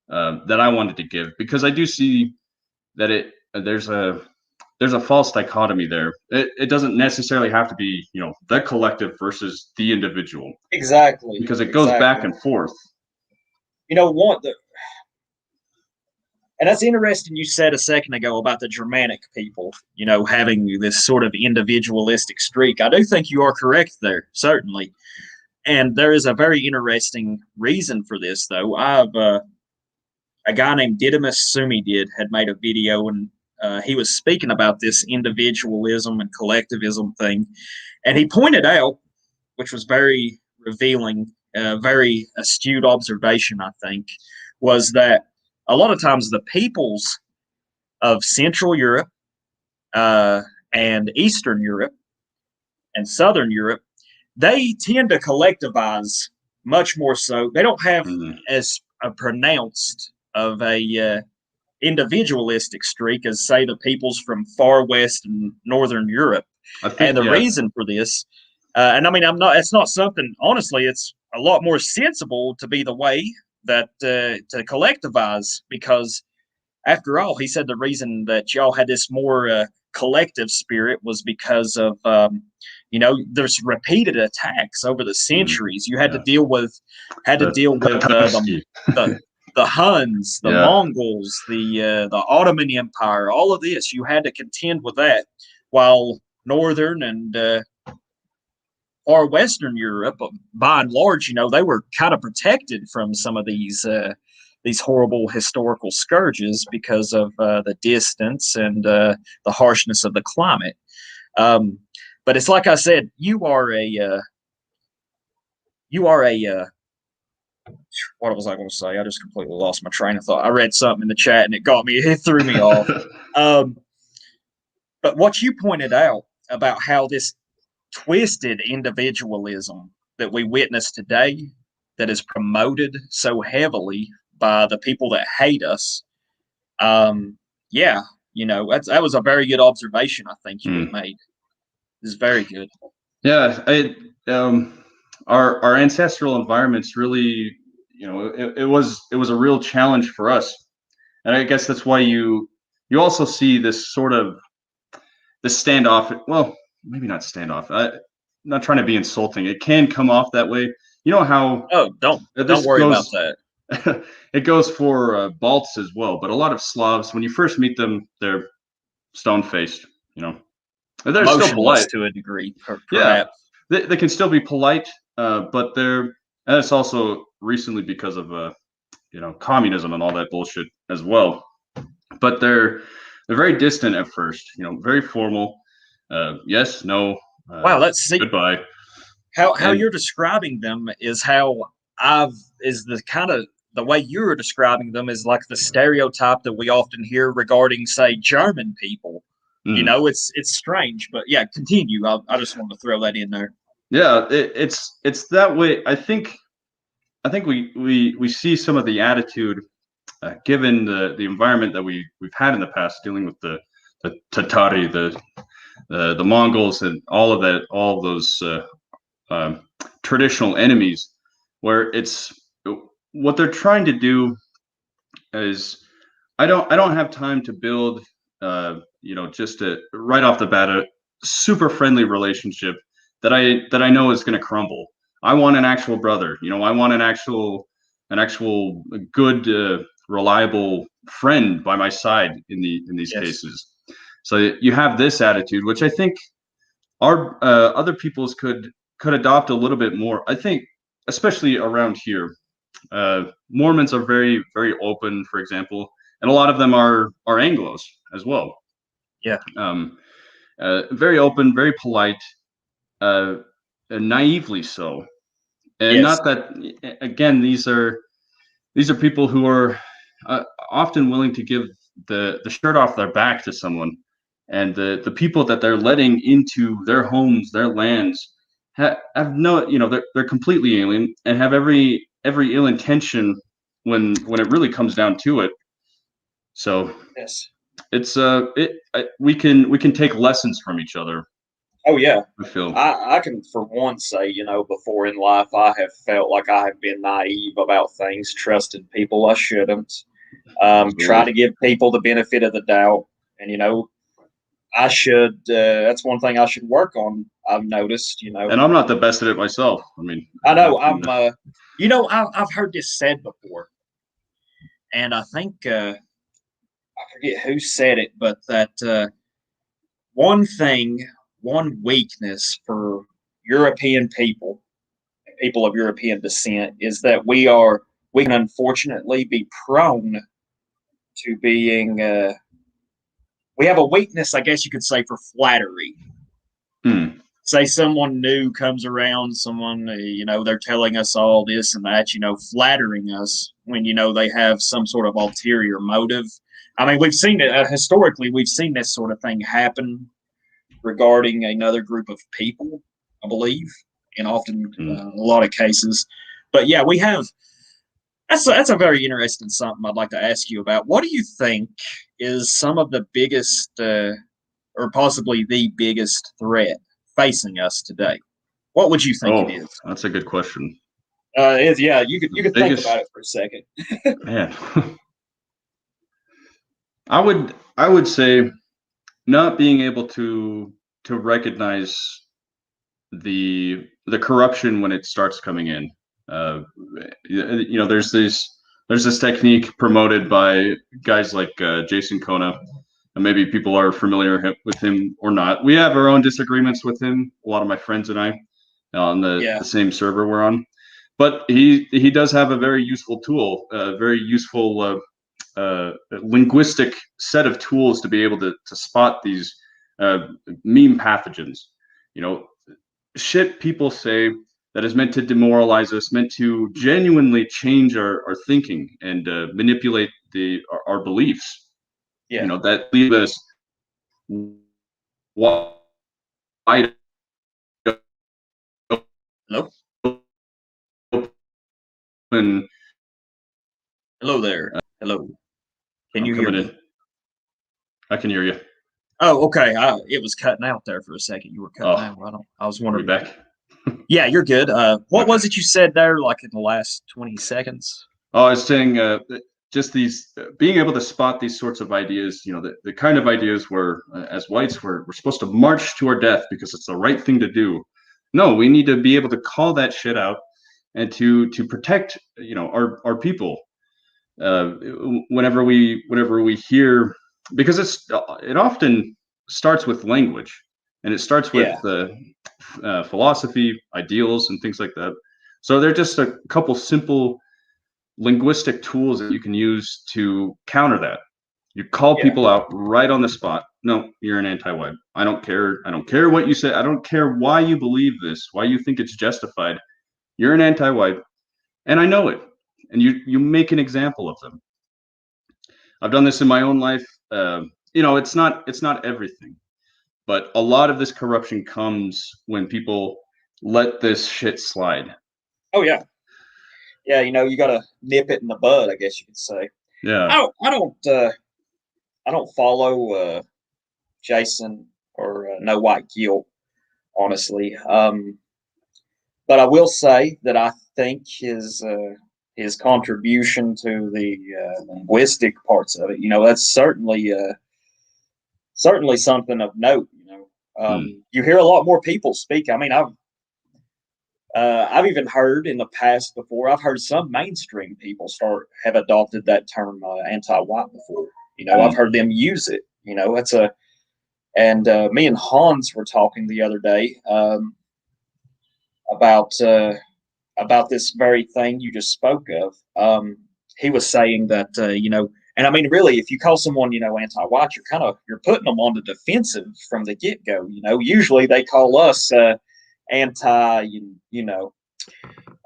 that I wanted to give, because I do see that there's a false dichotomy there. It doesn't necessarily have to be the collective versus the individual, exactly, because it goes back and forth. And that's interesting you said a second ago about the Germanic people, having this sort of individualistic streak. I do think you are correct there, certainly. And there is a very interesting reason for this, though. A guy named Didymus Sumidid had made a video, and he was speaking about this individualism and collectivism thing, and he pointed out, which was very revealing, very astute observation, I think, was that a lot of times the peoples of Central Europe and Eastern Europe and Southern Europe, they tend to collectivize much more so. They don't have as a pronounced of a individualistic streak as, say, the peoples from far west and northern Europe. And the reason for this, and I mean, it's not something, honestly, it's a lot more sensible to be the way that to collectivize, because after all, he said the reason that y'all had this more collective spirit was because of, there's repeated attacks over the centuries. You had to deal with, the Huns, the Mongols, the Ottoman Empire, all of this. You had to contend with that, while Northern and far Western Europe, by and large, they were kind of protected from some of these horrible historical scourges because of the distance and the harshness of the climate. But it's like I said, you are a what was I going to say? I just completely lost my train of thought. I read something in the chat and it threw me off. But what you pointed out about how this twisted individualism that we witness today, that is promoted so heavily by the people that hate us, that was a very good observation. I think you had made. It's very good. Yeah, our ancestral environments really, it was a real challenge for us, and I guess that's why you also see this sort of this standoff. Well, maybe not standoff. I'm not trying to be insulting. It can come off that way. You know how? Oh, don't worry about that. It goes for Balts as well, but a lot of Slavs, when you first meet them, they're stone-faced. They're still polite to a degree. Perhaps. Yeah, they can still be polite, but and it's also recently because of communism and all that bullshit as well. But they're very distant at first. Very formal. Yes, no. Wow, let's see. Goodbye. How you're describing them is how the way you're describing them is like the stereotype that we often hear regarding, say, German people. It's strange, but yeah, continue. I just wanted to throw that in there. Yeah, it's that way. I think we see some of the attitude given the environment that we've had in the past, dealing with the Tatari, the Mongols, and all of that, all of those traditional enemies, where it's what they're trying to do is I don't have time to build just right off the bat a super friendly relationship that I know is going to crumble. I want an actual brother. I want an actual good reliable friend by my side in these cases. So you have this attitude, which I think our other peoples could adopt a little bit more. I think, especially around here, Mormons are very, very open, for example, and a lot of them are Anglos as well. Yeah. Very open, very polite, naively so. And not that, again, these are people who are often willing to give the shirt off their back to someone, and the people that they're letting into their homes, their lands, have no, they're completely alien and have every ill intention when it really comes down to it. So yes, it's we can take lessons from each other. Oh yeah, I feel I can for one say, before in life I have felt like I have been naive about things, trusted people I shouldn't, try to give people the benefit of the doubt, and I should. That's one thing I should work on. I've noticed, And I'm not the best at it myself. I mean, I know I've heard this said before, and I think I forget who said it, but that one weakness for European people of European descent is that we can unfortunately be prone to being we have a weakness, I guess you could say, for flattery. Say someone new comes around, someone, they're telling us all this and that, flattering us when, they have some sort of ulterior motive. I mean, we've seen it historically, we've seen this sort of thing happen regarding another group of people, I believe, and often a lot of cases. But yeah, we have, that's a very interesting something I'd like to ask you about. What do you think is some of the biggest, or possibly the biggest threat facing us today? What would you think it is? That's a good question. You could think about it for a second. Man, I would say not being able to recognize the corruption when it starts coming in. There's this technique promoted by guys like Jason Kona. And maybe people are familiar with him or not. We have our own disagreements with him. A lot of my friends and I on the same server we're on. But he does have a very useful tool, a very useful linguistic set of tools to be able to spot these meme pathogens. Shit people say that is meant to demoralize us, meant to genuinely change our thinking and manipulate our beliefs. Yeah. That leave us wide open. Hello there. Hello. Can you hear me? I can hear you. Oh, okay. It was cutting out there for a second. You were cutting out. I was wondering. Are we back? Yeah, you're good. What was it you said there, like in the last 20 seconds? Oh, I was saying just these being able to spot these sorts of ideas, the kind of ideas where as whites we're supposed to march to our death because it's the right thing to do. No, we need to be able to call that shit out and to protect our people whenever we hear, because it often starts with language, and it starts with philosophy, ideals, and things like that. So they're just a couple simple linguistic tools that you can use to counter that. You call people out right on the spot. No, you're an anti-white. I don't care what you say. I don't care why you believe this, why you think it's justified. You're an anti-white, and I know it. And you make an example of them. I've done this in my own life. It's not everything, but a lot of this corruption comes when people let this shit slide. Oh yeah. Yeah, you got to nip it in the bud, I guess you could say. Yeah. I don't follow Jason or No White Guilt, honestly. But I will say that I think his contribution to the linguistic parts of it, that's certainly something of note. You hear a lot more people speak. I mean, I've even heard in the past before. I've heard some mainstream people have adopted that term anti-white before. I've heard them use it. And me and Hans were talking the other day about this very thing you just spoke of. He was saying that and I mean, really, if you call someone anti-white, you're putting them on the defensive from the get-go. Usually they call us anti, and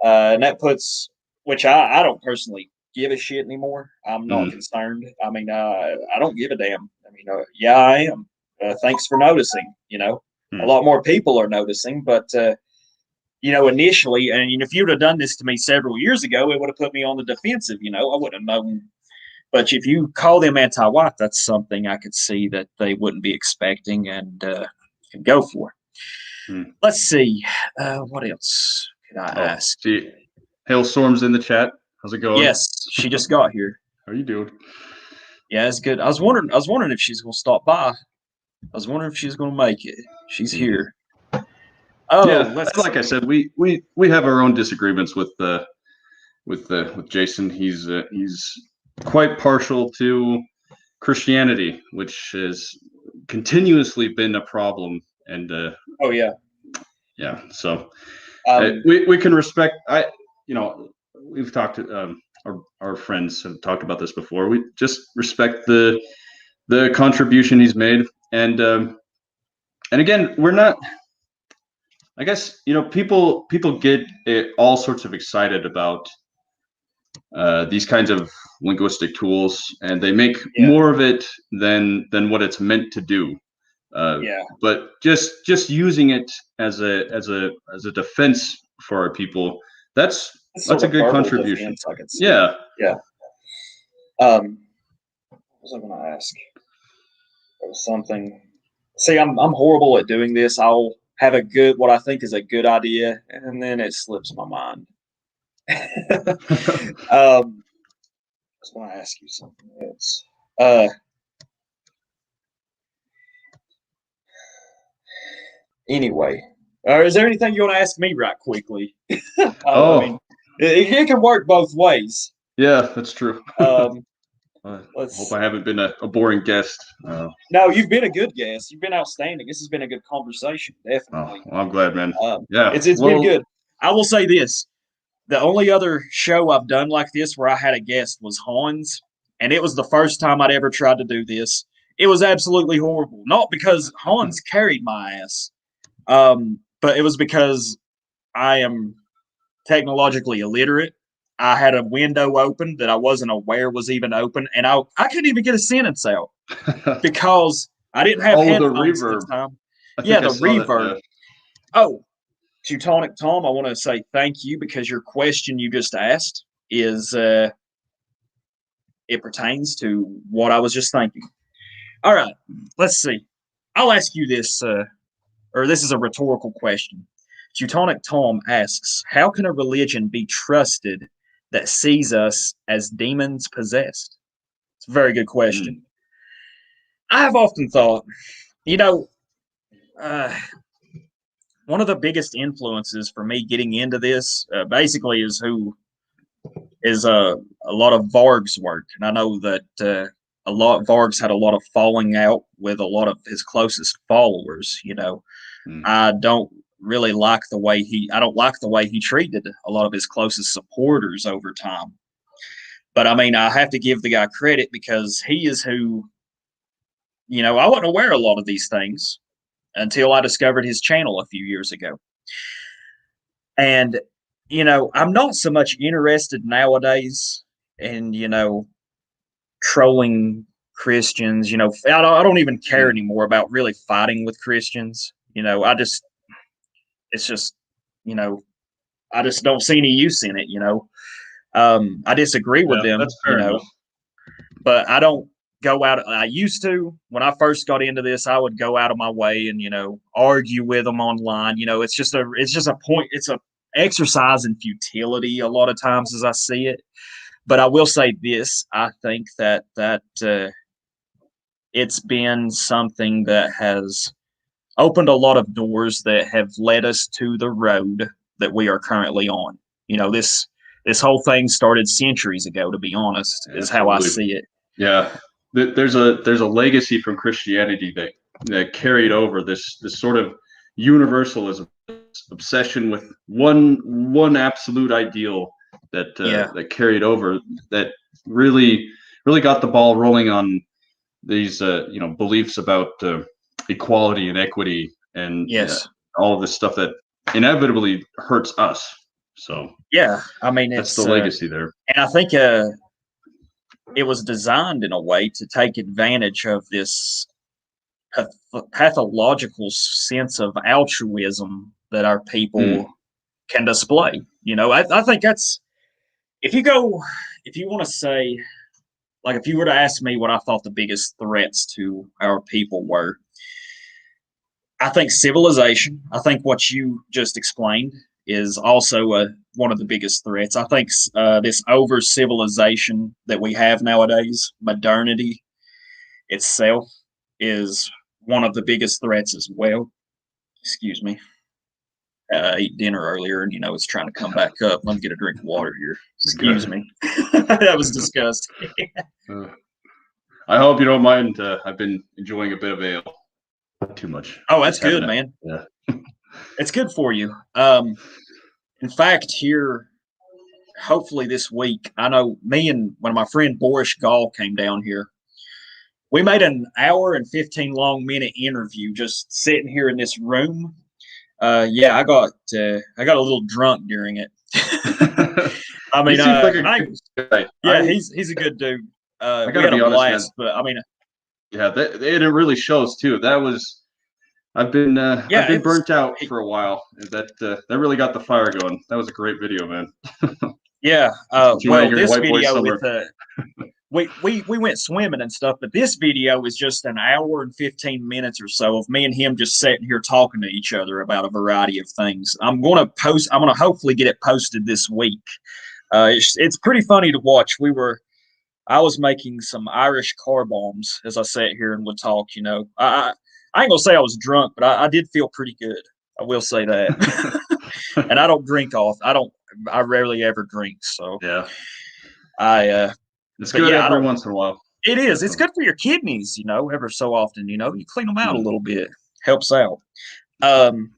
that puts, which I don't personally give a shit anymore. I'm not concerned. I mean, I don't give a damn. I mean, I am. Thanks for noticing. A lot more people are noticing, but initially, and if you'd have done this to me several years ago, it would have put me on the defensive. I wouldn't have known. But if you call them anti-white, that's something I could see that they wouldn't be expecting and can go for. Let's see. What else could I ask? See, Hailstorm's in the chat. How's it going? Yes, she just got here. How are you doing? Yeah, it's good. I was wondering if she's gonna stop by. I was wondering if she's gonna make it. She's here. Oh, yeah. Like I said, we have our own disagreements with Jason. He's quite partial to Christianity, which has continuously been a problem. And oh yeah. So we can respect. We've talked to our friends have talked about this before. We just respect the the contribution he's made, and again, we're not. I guess people get all sorts of excited about these kinds of linguistic tools, and they make more of it than what it's meant to do. But just using it as a defense for our people, that's a good contribution. Defense, yeah. What was I going to ask? There was something. See, I'm horrible at doing this. I'll have what I think is a good idea, and then it slips my mind. I just want to ask you something else. Anyway, is there anything you want to ask me right quickly? I mean, it can work both ways. Yeah, that's true. I hope I haven't been a boring guest. No, you've been a good guest. You've been outstanding. This has been a good conversation, definitely. Well, I'm glad, man. Yeah, it's been good. I will say this. The only other show I've done like this where I had a guest was Hans, and it was the first time I'd ever tried to do this. It was absolutely horrible. Not because Hans carried my ass, but it was because I am technologically illiterate. I had a window open that I wasn't aware was even open, and I couldn't even get a sentence out because I didn't have headphones at the time. Yeah, the reverb. That, Oh, Teutonic Tom, I want to say thank you because your question you just asked is it pertains to what I was just thinking. All right, let's see. I'll ask you this, or this is a rhetorical question. Teutonic Tom asks, how can a religion be trusted that sees us as demons possessed? It's a very good question. I have often thought, one of the biggest influences for me getting into this basically is a lot of Varg's work. And I know that Varg's had a lot of falling out with a lot of his closest followers. I don't really like the way he treated a lot of his closest supporters over time. But I mean, I have to give the guy credit because he is who, I wasn't aware of a lot of these things until I discovered his channel a few years ago. And, I'm not so much interested nowadays in, trolling Christians. I don't even care anymore about really fighting with Christians. It's just, I just don't see any use in it, I disagree with them, that's fair enough. But I don't go out. I used to, when I first got into this, I would go out of my way and, argue with them online. It's just a point. It's a exercise in futility a lot of times as I see it. But I will say this, I think that it's been something that has opened a lot of doors that have led us to the road that we are currently on. This whole thing started centuries ago, to be honest, is how I see it. Yeah. There's a legacy from Christianity that carried over this sort of universalism, obsession with one absolute ideal that carried over, that really got the ball rolling on these beliefs about equality and equity and all of this stuff that inevitably hurts us. So I mean, that's the legacy there. And I think it was designed in a way to take advantage of this pathological sense of altruism that our people can display. I think that's, if you want to say, like, if you were to ask me what I thought the biggest threats to our people were, I think civilization. I think what you just explained is also one of the biggest threats. I think this over civilization that we have nowadays, modernity itself, is one of the biggest threats as well. Excuse me. I ate dinner earlier and, it's trying to come back up. Let me get a drink of water here. Excuse me. That was disgusting. I hope you don't mind. I've been enjoying a bit of ale. Not too much. Oh, that's good, man. Yeah. It's good for you. In fact, here, hopefully this week, I know me and my friend Boris Gall came down here, we made an hour and 15 long minute interview just sitting here in this room. Yeah, I got a little drunk during it. I mean, he seems like a good guy. Yeah, he's a good dude. I We gotta had be a honest, blast, man. but I mean, Yeah, it really shows too. I've been burnt out for a while. That really got the fire going. That was a great video, man. Yeah. Enjoying Well, your this white boy video summer. with we went swimming and stuff, but this video is just an hour and 15 minutes or so of me and him just sitting here talking to each other about a variety of things. I'm gonna hopefully get it posted this week. It's pretty funny to watch. I was making some Irish car bombs as I sat here and would talk. You know, I ain't gonna say I was drunk, but I did feel pretty good. I will say that. And I don't drink off. I rarely ever drink. So yeah, it's good every once in a while. It is. It's good for your kidneys. You know, ever so often. You know, you clean them out a little bit. Helps out. Going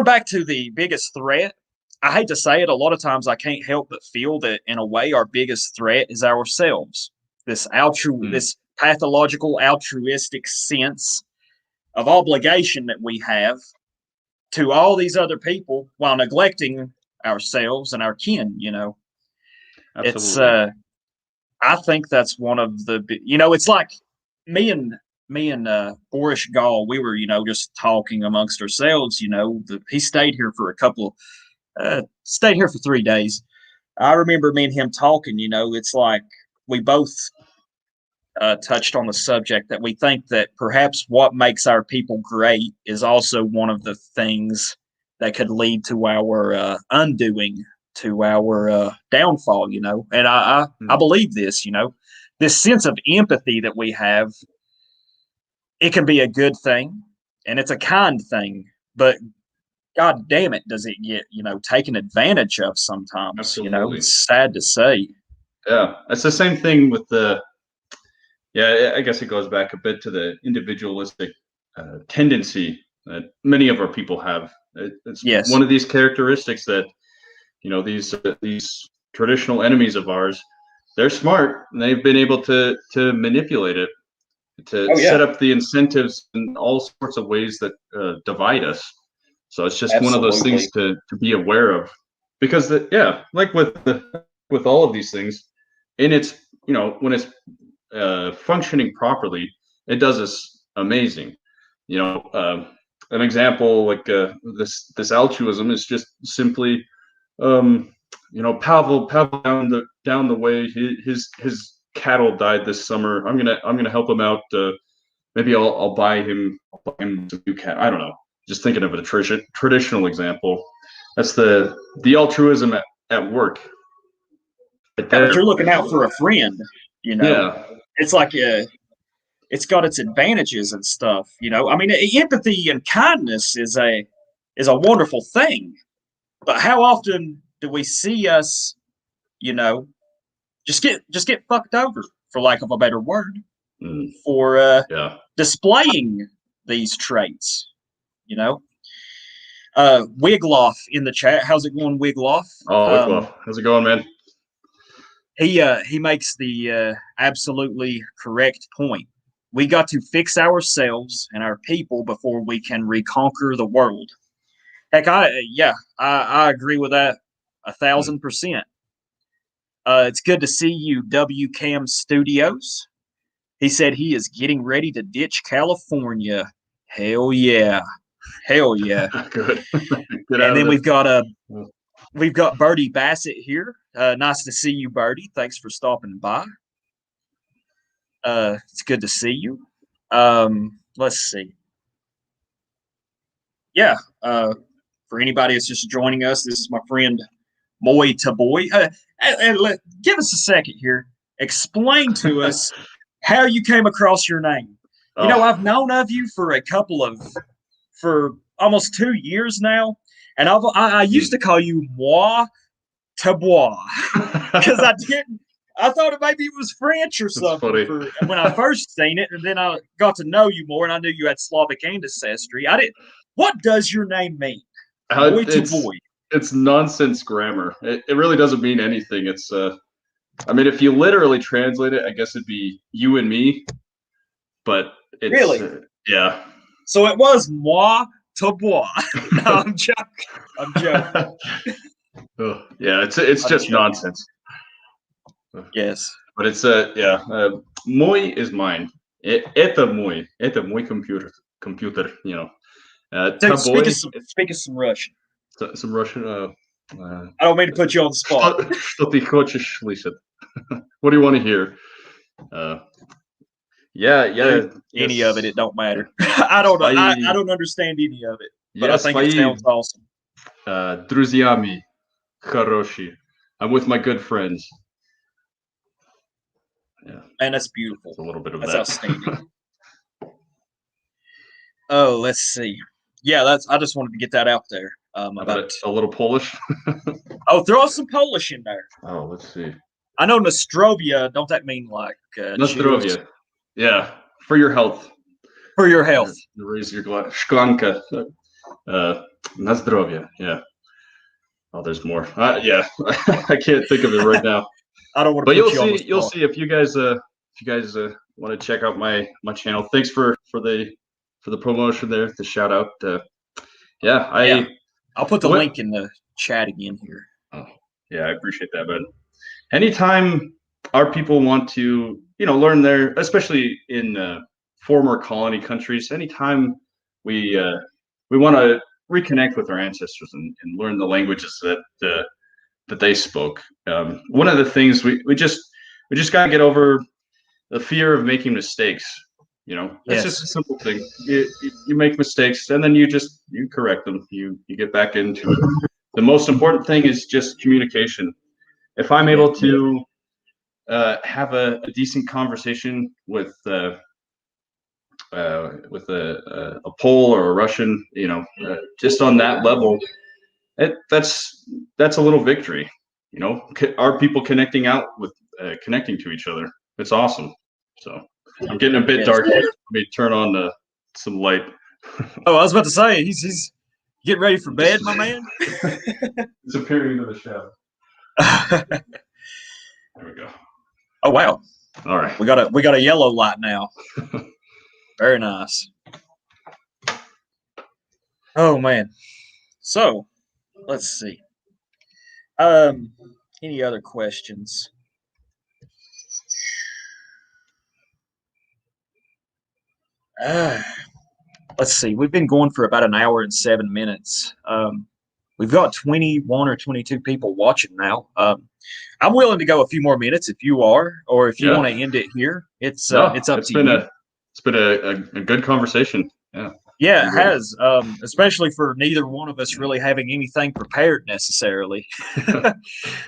back to the biggest threat. I hate to say it, a lot of times I can't help but feel that in a way our biggest threat is ourselves. This pathological altruistic sense of obligation that we have to all these other people while neglecting ourselves and our kin, you know. Absolutely. It's I think that's one of the it's like me and Boris Gall, we were, just talking amongst ourselves, he stayed here for stayed here for 3 days. I remember me and him talking, it's like we both touched on the subject that we think that perhaps what makes our people great is also one of the things that could lead to our undoing, to our downfall, And I believe this, this sense of empathy that we have, it can be a good thing and it's a kind thing, but God damn it, does it get, taken advantage of sometimes? Absolutely. It's sad to say. Yeah, it's the same thing with I guess it goes back a bit to the individualistic tendency that many of our people have. It's one of these characteristics that, these traditional enemies of ours, they're smart and they've been able to manipulate it to set up the incentives in all sorts of ways that divide us. So it's just one of those things to be aware of, because like with all of these things, in its when it's functioning properly, it does us amazing. An example like this altruism is just simply, Pavel down the way, his cattle died this summer. I'm gonna help him out. Maybe I'll buy him some new cat. I don't know. Just thinking of a traditional example. That's the altruism at work. But you're looking out for a friend, Yeah. It's like it's got its advantages and stuff, I mean, empathy and kindness is a wonderful thing, but how often do we see us, just get fucked over, for lack of a better word, for displaying these traits, Wigloff in the chat. How's it going, Wigloff? Wigloff. How's it going, man? He makes the absolutely correct point. We got to fix ourselves and our people before we can reconquer the world. Heck, I agree with that 1,000%. It's good to see you, WCAM Studios. He said he is getting ready to ditch California. Hell yeah. Hell yeah. Good. And then we've got Birdie Bassett here. Nice to see you, Birdie. Thanks for stopping by. It's good to see you. Let's see. Yeah. For anybody that's just joining us, this is my friend Moy Toboi. Give us a second here. Explain to us how you came across your name. I've known of you for almost 2 years now, and I used to call you Moi Toboi because I thought maybe it was French or something when I first seen it, and then I got to know you more, and I knew you had Slavic ancestry. What does your name mean? It's nonsense grammar. It really doesn't mean anything. It's I mean, if you literally translate it, I guess it'd be you and me, but it's Really? yeah. So it was moi, Toboi. No, I'm joking. I'm joking. Oh, yeah, it's I'm just joking. nonsense. Yes. But it's yeah, muy is mine. Это мой computer, you know. Dude, Taboi, speak of some Russian. some Russian. I don't mean to put you on the spot. Что ты хочешь слышать? What do you want to hear? Yeah, Dude, yes. any of it, it don't matter. I don't know. I don't understand any of it, but I think it sounds awesome. Друзьями хорошие. I'm with my good friends. Yeah. Man, that's beautiful. It's a little bit of that's that. Outstanding. Oh, let's see. Yeah, I just wanted to get that out there. About a little Polish. Oh, throw some Polish in there. Oh, let's see. I know Nostrovia. Don't that mean like Nostrovia? Yeah, for your health. For your health. Raise your glass. Shklanka. Nazdrovia. Yeah. Oh, there's more. Yeah, I can't think of it right now. I don't want But to. You'll see if you guys want to check out my channel. Thanks for the promotion there, the shout out. Yeah, I'll put the link in the chat again here. Oh, yeah, I appreciate that. But anytime our people want to, learn their, especially in former colony countries, anytime we want to reconnect with our ancestors and learn the languages that they spoke. One of the things we just got to get over the fear of making mistakes. It's just a simple thing. You make mistakes and then you correct them. You get back into it. The most important thing is just communication. If I'm able to have a decent conversation with a Pole or a Russian, just on that level, that's a little victory. Our people connecting to each other. It's awesome. So I'm getting a bit dark here. Let me turn on some light. Oh, I was about to say he's getting ready for bed, my man. Disappearing into the shadow. There we go. Oh wow! All right, we got a yellow light now. Very nice. Oh man. So let's see. Any other questions? Let's see. We've been going for about an hour and 7 minutes. We've got 21 or 22 people watching now. I'm willing to go a few more minutes if you are, or if you want to end it here. It's up to you. It's been a good conversation. Yeah. Yeah, it has. Especially for neither one of us really having anything prepared necessarily.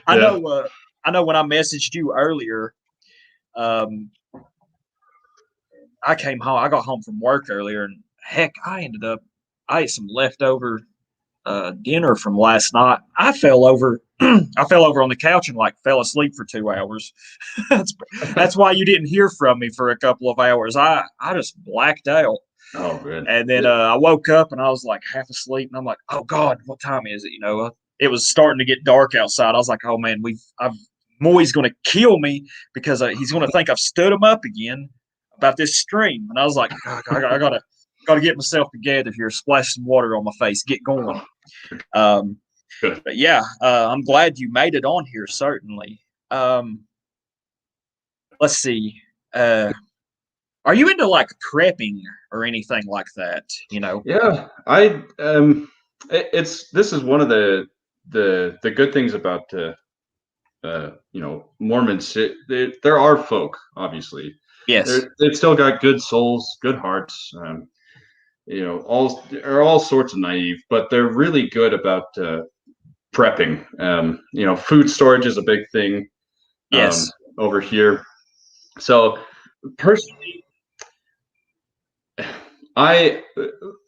I know when I messaged you earlier, I came home. I got home from work earlier, and heck, I ate some leftover dinner from last night. I fell over. I fell over on the couch and fell asleep for 2 hours. that's why you didn't hear from me for a couple of hours. I just blacked out. Oh, good. And then I woke up and I was half asleep, and I'm like, oh God, what time is it? It was starting to get dark outside. I was like, oh man, Moy's going to kill me because he's going to think I've stood him up again about this stream. And I was like, I gotta get myself together here, splash some water on my face, get going. But yeah, I'm glad you made it on here. Certainly. Let's see. Are you into prepping or anything like that? Yeah, this is one of the good things about Mormons. There are folk, obviously. Yes, they've still got good souls, good hearts. All sorts of naive, but they're really good about prepping. Food storage is a big thing. Yes. Over here. So personally,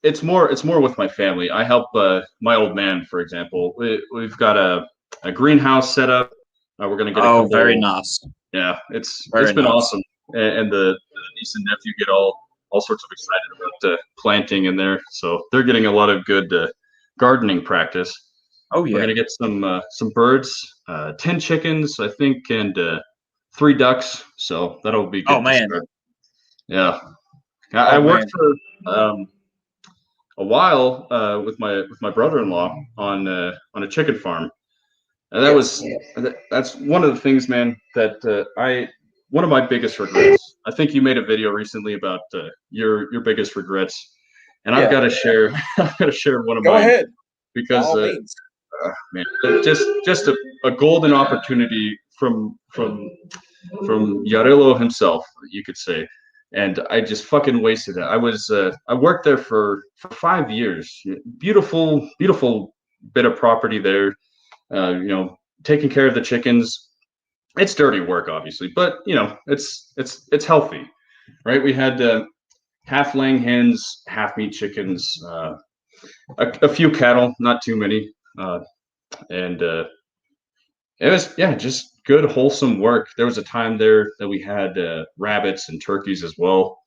it's more with my family. I help my old man, for example. We've got a greenhouse set up. We're going to get a couple. Very nice. Yeah, it's been awesome. And the niece and nephew get all sorts of excited about planting in there. So they're getting a lot of good gardening practice. Oh yeah. We're gonna get some birds, 10 chickens, I think, and 3 ducks, so that'll be good. Oh man. Yeah. Oh, I worked man. for a while with my brother-in-law on a chicken farm, and that's one of the things, man, that one of my biggest regrets. I think you made a video recently about your biggest regrets, and I've got to share I've got to share one of Go mine ahead. By because all means. man, just a golden opportunity from Yarilo himself, you could say. And I just fucking wasted it. I worked there for 5 years. Beautiful, beautiful bit of property there. You know, taking care of the chickens. It's dirty work, obviously, but you know, it's healthy, right? We had half laying hens, half meat chickens, a few cattle, not too many, and it was, yeah, just good, wholesome work. There was a time there that we had rabbits and turkeys as well.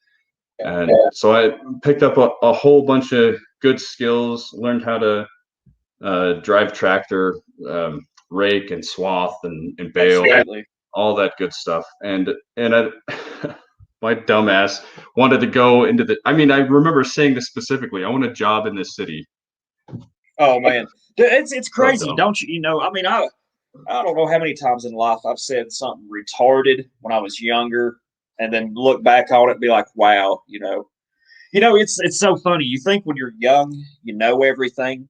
And so I picked up a whole bunch of good skills, learned how to drive tractor, rake and swath and bale, Absolutely. all that good stuff. And I, my dumbass wanted to go into I remember saying this specifically. I want a job in this city. Oh man. It's crazy, So don't you? You know, I mean, I don't know how many times in life I've said something retarded when I was younger, and then look back on it and be like, wow, it's so funny. You think when you're young, you know everything.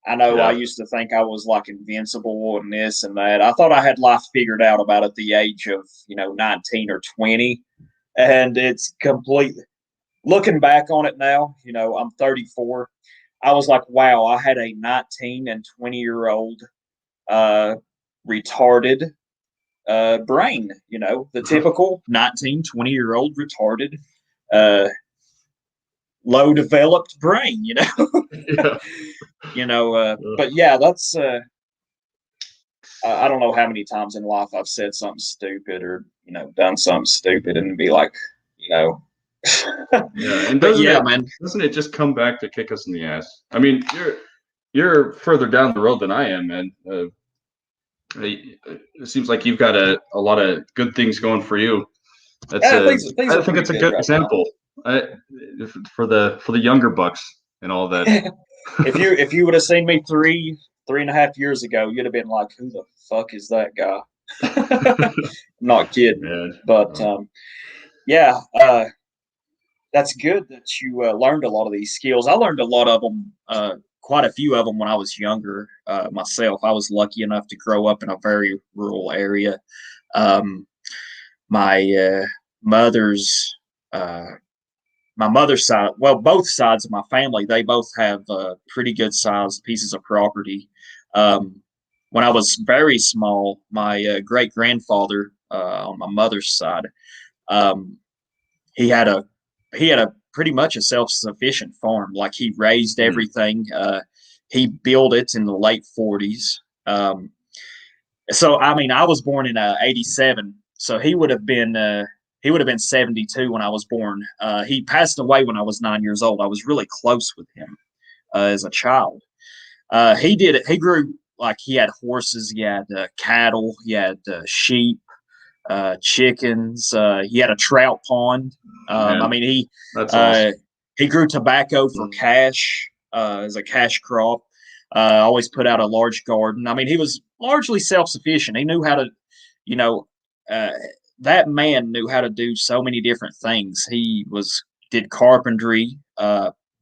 I know I yeah, used to think I was like invincible and this and that. I thought I had life figured out about at the age of, 19 or 20. And it's completely looking back on it now, I'm 34. I was like, wow, I had a 19 and 20-year-old retarded brain, the typical 19, 20-year-old retarded, uh, low developed brain, yeah. But yeah, that's, I don't know how many times in life I've said something stupid or, done something stupid and be like, Yeah, and but yeah, man, doesn't it just come back to kick us in the ass? I mean, you're further down the road than I am, man. It seems like you've got a lot of good things going for you. That's things I are think pretty it's a good good right example for the younger bucks and all that. now. If you would have seen me 3.5 years ago, you'd have been like, "Who the fuck is that guy?" I'm not kidding, Man. but yeah, that's good that you learned a lot of these skills. I learned a lot of them, quite a few of them when I was younger myself. I was lucky enough to grow up in a very rural area. Um, my mother's uh, my mother's side, well, both sides of my family, they both have pretty good sized pieces of property. Um, when I was very small, my great grandfather on my mother's side, um, he had a he had a pretty much a self sufficient farm. Like he raised Mm. everything. He built it in the late 40s. So I mean, I was born in '87, so he would have been 72 when I was born. He passed away when I was 9 years old. I was really close with him as a child. He did it. He grew like he had horses, he had cattle, he had sheep, chickens. He had a trout pond. I Man, mean, that's awesome. he grew tobacco for cash as a cash crop. Always put out a large garden. I mean, he was largely self sufficient. He knew how to, you know, uh, that man knew how to do so many different things. Did carpentry,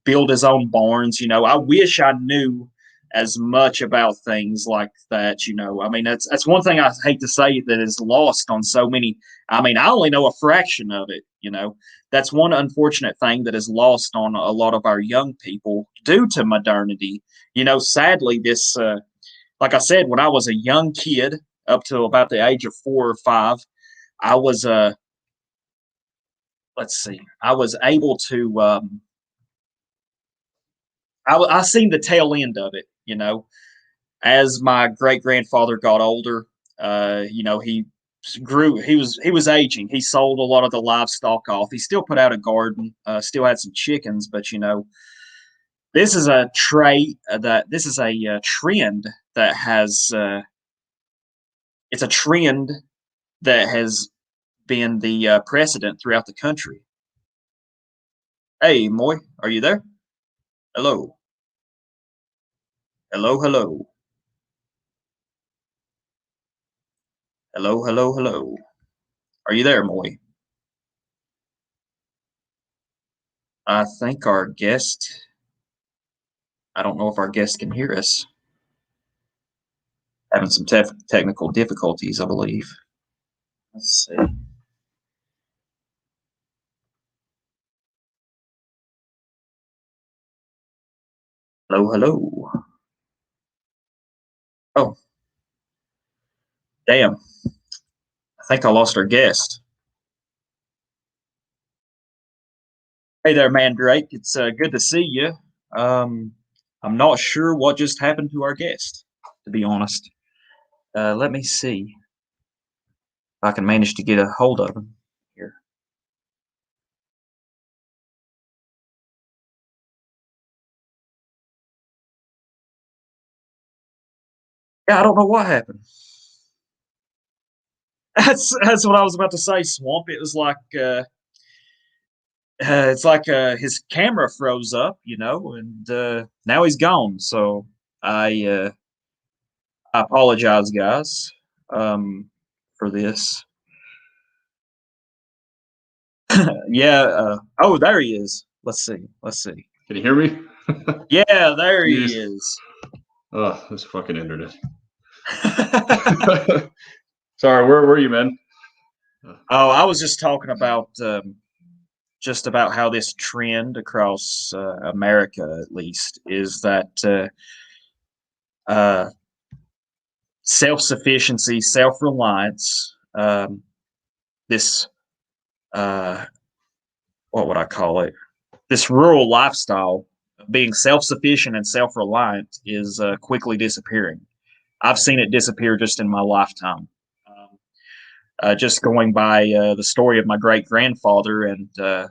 build his own barns. I wish I knew as much about things like that. I mean, that's one thing I hate to say that is lost on so many. I mean, I only know a fraction of it. That's one unfortunate thing that is lost on a lot of our young people due to modernity. Sadly, this, like I said, when I was a young kid, up to about the age of 4 or 5, I was let's see, I was able to I seen the tail end of it. As my great grandfather got older, he grew. He was aging. He sold a lot of the livestock off. He still put out a garden. Still had some chickens, but this is a trait that this is a trend that has. It's a trend that has been the precedent throughout the country. Hey, Moy, are you there? Hello. Hello, hello. Hello, hello, hello. Are you there, Moy? I think our guest, I don't know if our guest can hear us. Having some technical difficulties, I believe. Let's see. Hello, hello. Oh, damn. I think I lost our guest. Hey there, Mandrake. It's good to see you. I'm not sure what just happened to our guest, to be honest. Let me see if I can manage to get a hold of him here. Yeah, I don't know what happened. That's what I was about to say, Swamp. It was like it's like his camera froze up, and now he's gone. So I apologize, guys, for this. Yeah. Oh, there he is. Let's see. Can you hear me? Yeah, there he is. Oh, this fucking internet. Sorry, where were you, man? Oh, I was just talking about how this trend across America, at least, is that self-sufficiency, self-reliance, this what would I call it? This rural lifestyle, being self-sufficient and self-reliant, is quickly disappearing. I've seen it disappear just in my lifetime. Just going by the story of my great grandfather and the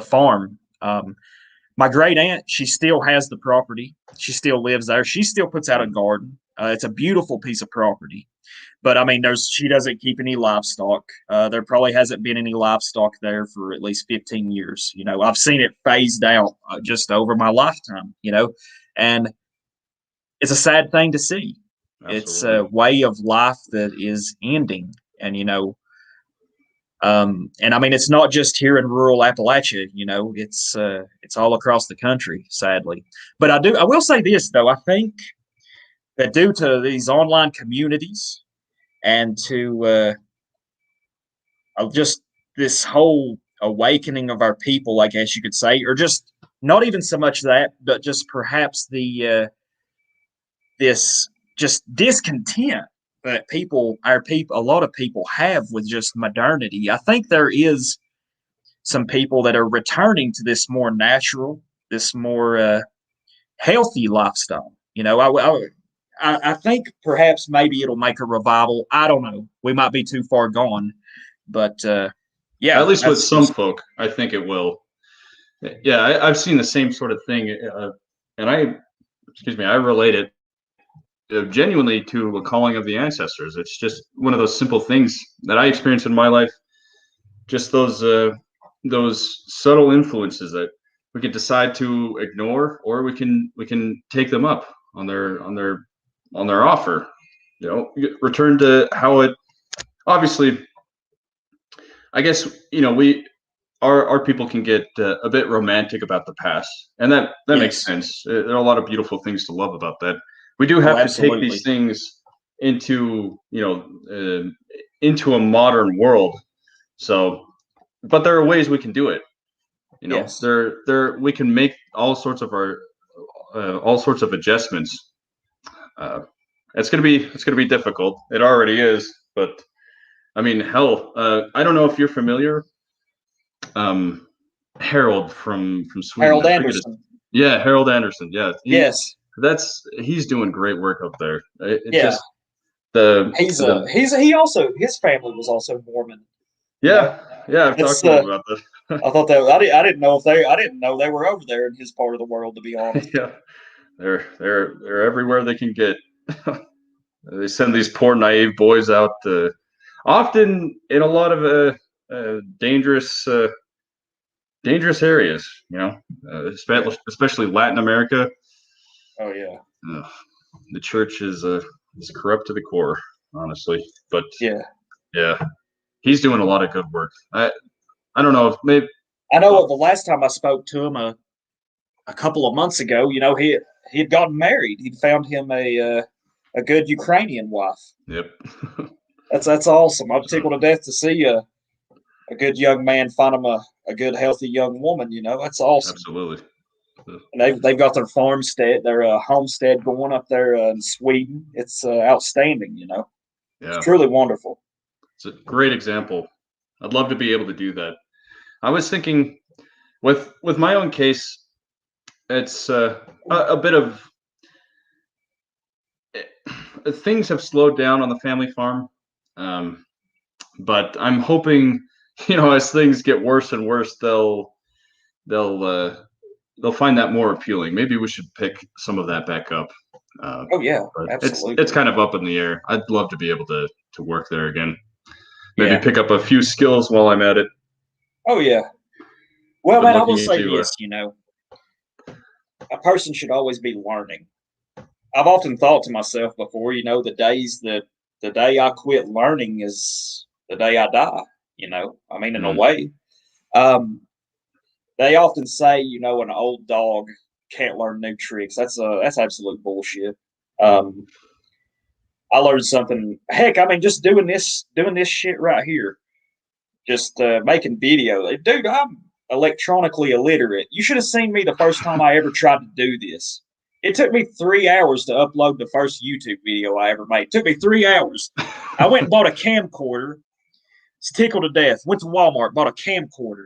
farm. My great aunt, she still has the property. She still lives there. She still puts out a garden. It's a beautiful piece of property. But I mean, she doesn't keep any livestock. There probably hasn't been any livestock there for at least 15 years. I've seen it phased out just over my lifetime. And it's a sad thing to see. Absolutely. It's a way of life that is ending, and and I mean, it's not just here in rural Appalachia. It's all across the country, sadly. But I will say this though. I think that due to these online communities and to just this whole awakening of our people, I guess you could say, or just not even so much that, but just perhaps the this just discontent that a lot of people have with just modernity. I think there is some people that are returning to this more natural, this more healthy lifestyle. I think perhaps maybe it'll make a revival. I don't know. We might be too far gone, but yeah. At least with some folk, I think it will. Yeah, I've seen the same sort of thing, and I relate it genuinely to a calling of the ancestors. It's just one of those simple things that I experienced in my life. Just those subtle influences that we can decide to ignore, or we can take them up on their offer. Return to how it. Obviously, I guess our people can get a bit romantic about the past, and that yes. Makes sense. There are a lot of beautiful things to love about that. We do have to take these things into into a modern world. So, but there are ways we can do it. Yes. We can make all sorts of adjustments. It's gonna be difficult. It already is, but I mean, hell, I don't know if you're familiar. Harold from Sweden. Harold Anderson. Yeah, Harold Anderson. Yeah. Yes. He's doing great work up there. His family was also Mormon. Yeah, I've talked to him about this. I thought that I didn't know they were over there in his part of the world, to be honest. Yeah, they're everywhere they can get. They send these poor naive boys out to often in a lot of dangerous areas, especially Latin America. Oh yeah. The church is corrupt to the core, honestly. But yeah, he's doing a lot of good work. I don't know if maybe I know. The last time I spoke to him a couple of months ago, he had gotten married. He'd found him a good Ukrainian wife. Yep. That's awesome. I'm tickled to death to see a good young man find him a good healthy young woman. That's awesome. Absolutely. And they've got their farmstead, their homestead going up there in Sweden. It's outstanding. Yeah. It's truly wonderful. It's a great example. I'd love to be able to do that. I was thinking with my own case, it's a bit of things have slowed down on the family farm, but I'm hoping, as things get worse and worse, they'll find that more appealing. Maybe we should pick some of that back up. Oh yeah, absolutely. It's kind of up in the air. I'd love to be able to work there again. Maybe pick up a few skills while I'm at it. Oh yeah. Well, man, I will say this. A person should always be learning. I've often thought to myself before, the day I quit learning is the day I die. In a way. They often say, an old dog can't learn new tricks. That's absolute bullshit. I learned something. Heck, just doing this shit right here, just making video. Dude, I'm electronically illiterate. You should have seen me the first time I ever tried to do this. It took me 3 hours to upload the first YouTube video I ever made. It took me 3 hours. I went and bought a camcorder. It's tickled to death. Went to Walmart, bought a camcorder.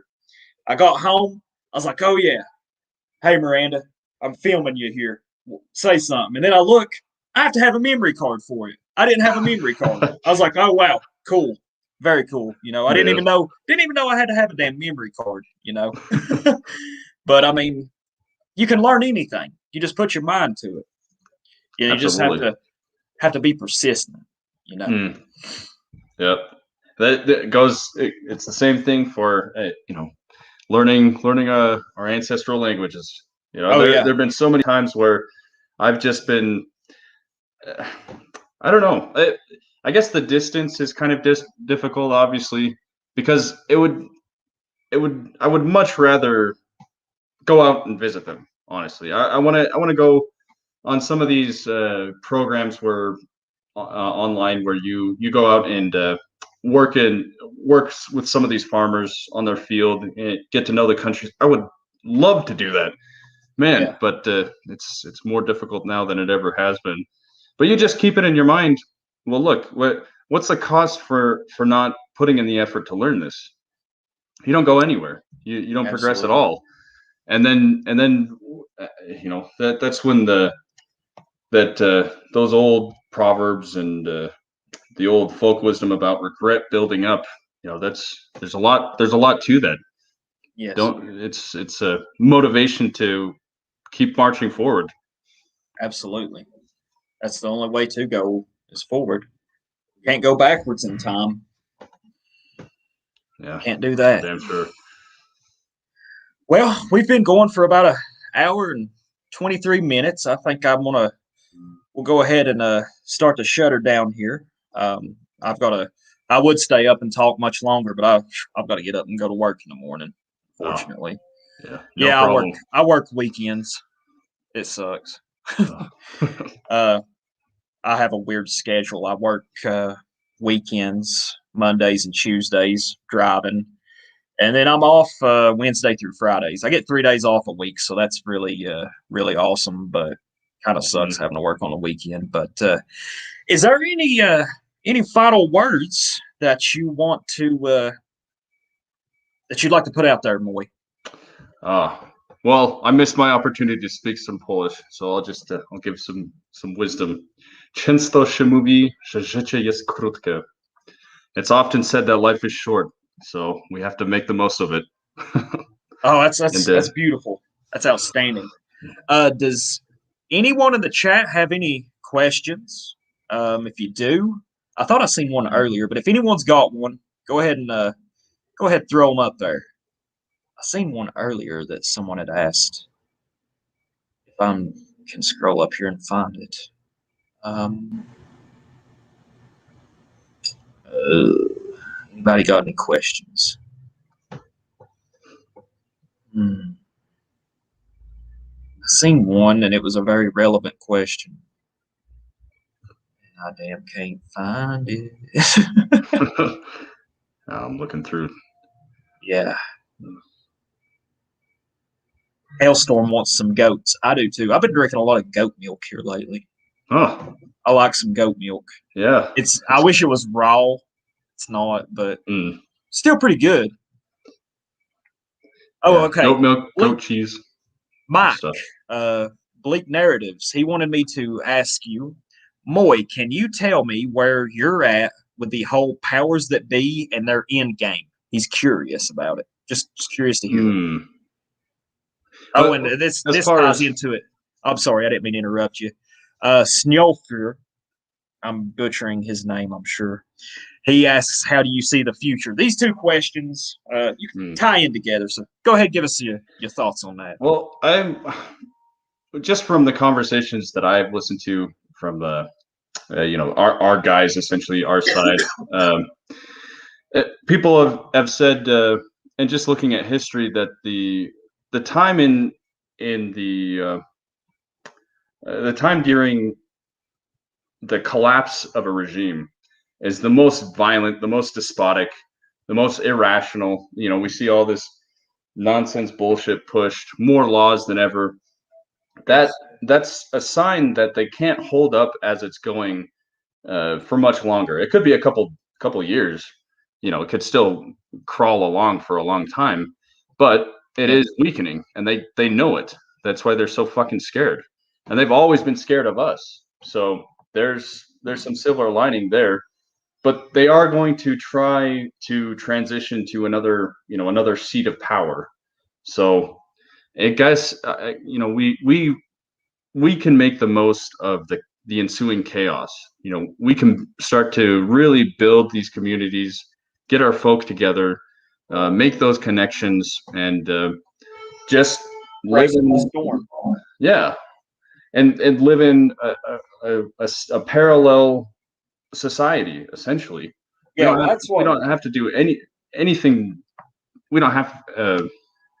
I got home. I was like, oh, yeah. Hey, Miranda, I'm filming you here. Say something. And then I look. I have to have a memory card for it. I didn't have a memory card. I was like, oh, wow, cool. Very cool. I didn't even know I had to have a damn memory card, But you can learn anything. You just put your mind to it. You just have to be persistent, Yep. That goes. It's the same thing for learning our ancestral languages. There have been so many times where I've just been. I don't know. I guess the distance is kind of difficult, obviously, because I would much rather go out and visit them. Honestly, I want to go on some of these programs where online where you go out and work with some of these farmers on their field and get to know the countries. I would love to do that, man, but it's more difficult now than it ever has been. But you just keep it in your mind. Well, look, what's the cost for not putting in the effort to learn this? You don't go anywhere. You don't progress at all. And then that's when those old proverbs and the old folk wisdom about regret building up. There's a lot to that. Yes. It's a motivation to keep marching forward. Absolutely. That's the only way to go is forward. Can't go backwards in time. Yeah. Can't do that. Damn sure. Well, we've been going for about an hour and 23 minutes. I think we'll go ahead and start to shut her down here. I would stay up and talk much longer, but I've got to get up and go to work in the morning, fortunately. Oh, yeah. Problem. I work weekends. It sucks. I have a weird schedule. I work weekends, Mondays and Tuesdays, driving. And then I'm off Wednesday through Fridays. I get 3 days off a week, so that's really, really awesome, but kind of sucks having to work on the weekend. But is there any final words that you want to that you'd like to put out there, Moy? Well, I missed my opportunity to speak some Polish, so I'll give some wisdom. Często się mówi, że życie jest krótkie. It's often said that life is short, so we have to make the most of it. Oh, that's beautiful. That's outstanding. Does anyone in the chat have any questions? If you do, I thought I seen one earlier, but if anyone's got one, go ahead and throw them up there. I seen one earlier that someone had asked. If I can scroll up here and find it. Anybody got any questions? I seen one, and it was a very relevant question. I damn can't find it. I'm looking through. Yeah. Hailstorm wants some goats. I do too. I've been drinking a lot of goat milk here lately. Oh, I like some goat milk. yeah. I wish it was raw. It's not, but still pretty good. Oh, yeah. okay. Goat milk, goat cheese. Mike, Bleak Narratives. He wanted me to ask you, Moy, can you tell me where you're at with the whole powers that be and their end game? He's curious about it. Just curious to hear. Oh, and this ties into it. I'm sorry, I didn't mean to interrupt you. Snjolfur, I'm butchering his name, I'm sure. He asks, how do you see the future? These two questions, you can tie in together. So go ahead, give us your thoughts on that. Well, I'm just from the conversations that I've listened to from our guys, essentially our side. People have said, and just looking at history, that the time in the time during the collapse of a regime is the most violent, the most despotic, the most irrational. We see all this nonsense bullshit pushed, more laws than ever. That's a sign that they can't hold up as it's going for much longer. It could be a couple years. It could still crawl along for a long time, but it is weakening, and they know it. That's why they're so fucking scared, and they've always been scared of us. So there's some silver lining there, but they are going to try to transition to another seat of power. So I guess we can make the most of the ensuing chaos. We can start to really build these communities, get our folk together, make those connections, and just live in the storm. Yeah, and live in a parallel society, essentially. Yeah, we don't have to do anything. We don't have.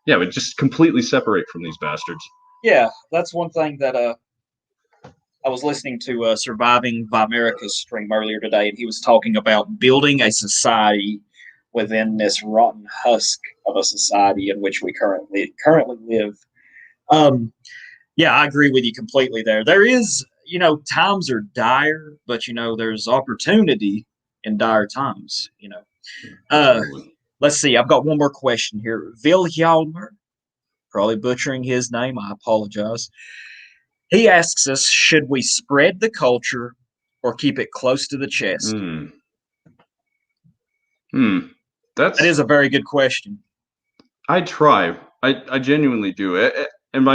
We just completely separate from these bastards. Yeah, that's one thing that I was listening to Surviving Vimerica's stream earlier today, and he was talking about building a society within this rotten husk of a society in which we currently live. Yeah, I agree with you completely there. There is, times are dire, but there's opportunity in dire times. Let's see. I've got one more question here. Vilhjalmer, probably butchering his name. I apologize. He asks us, should we spread the culture or keep it close to the chest? That is a very good question. I try. I genuinely do. And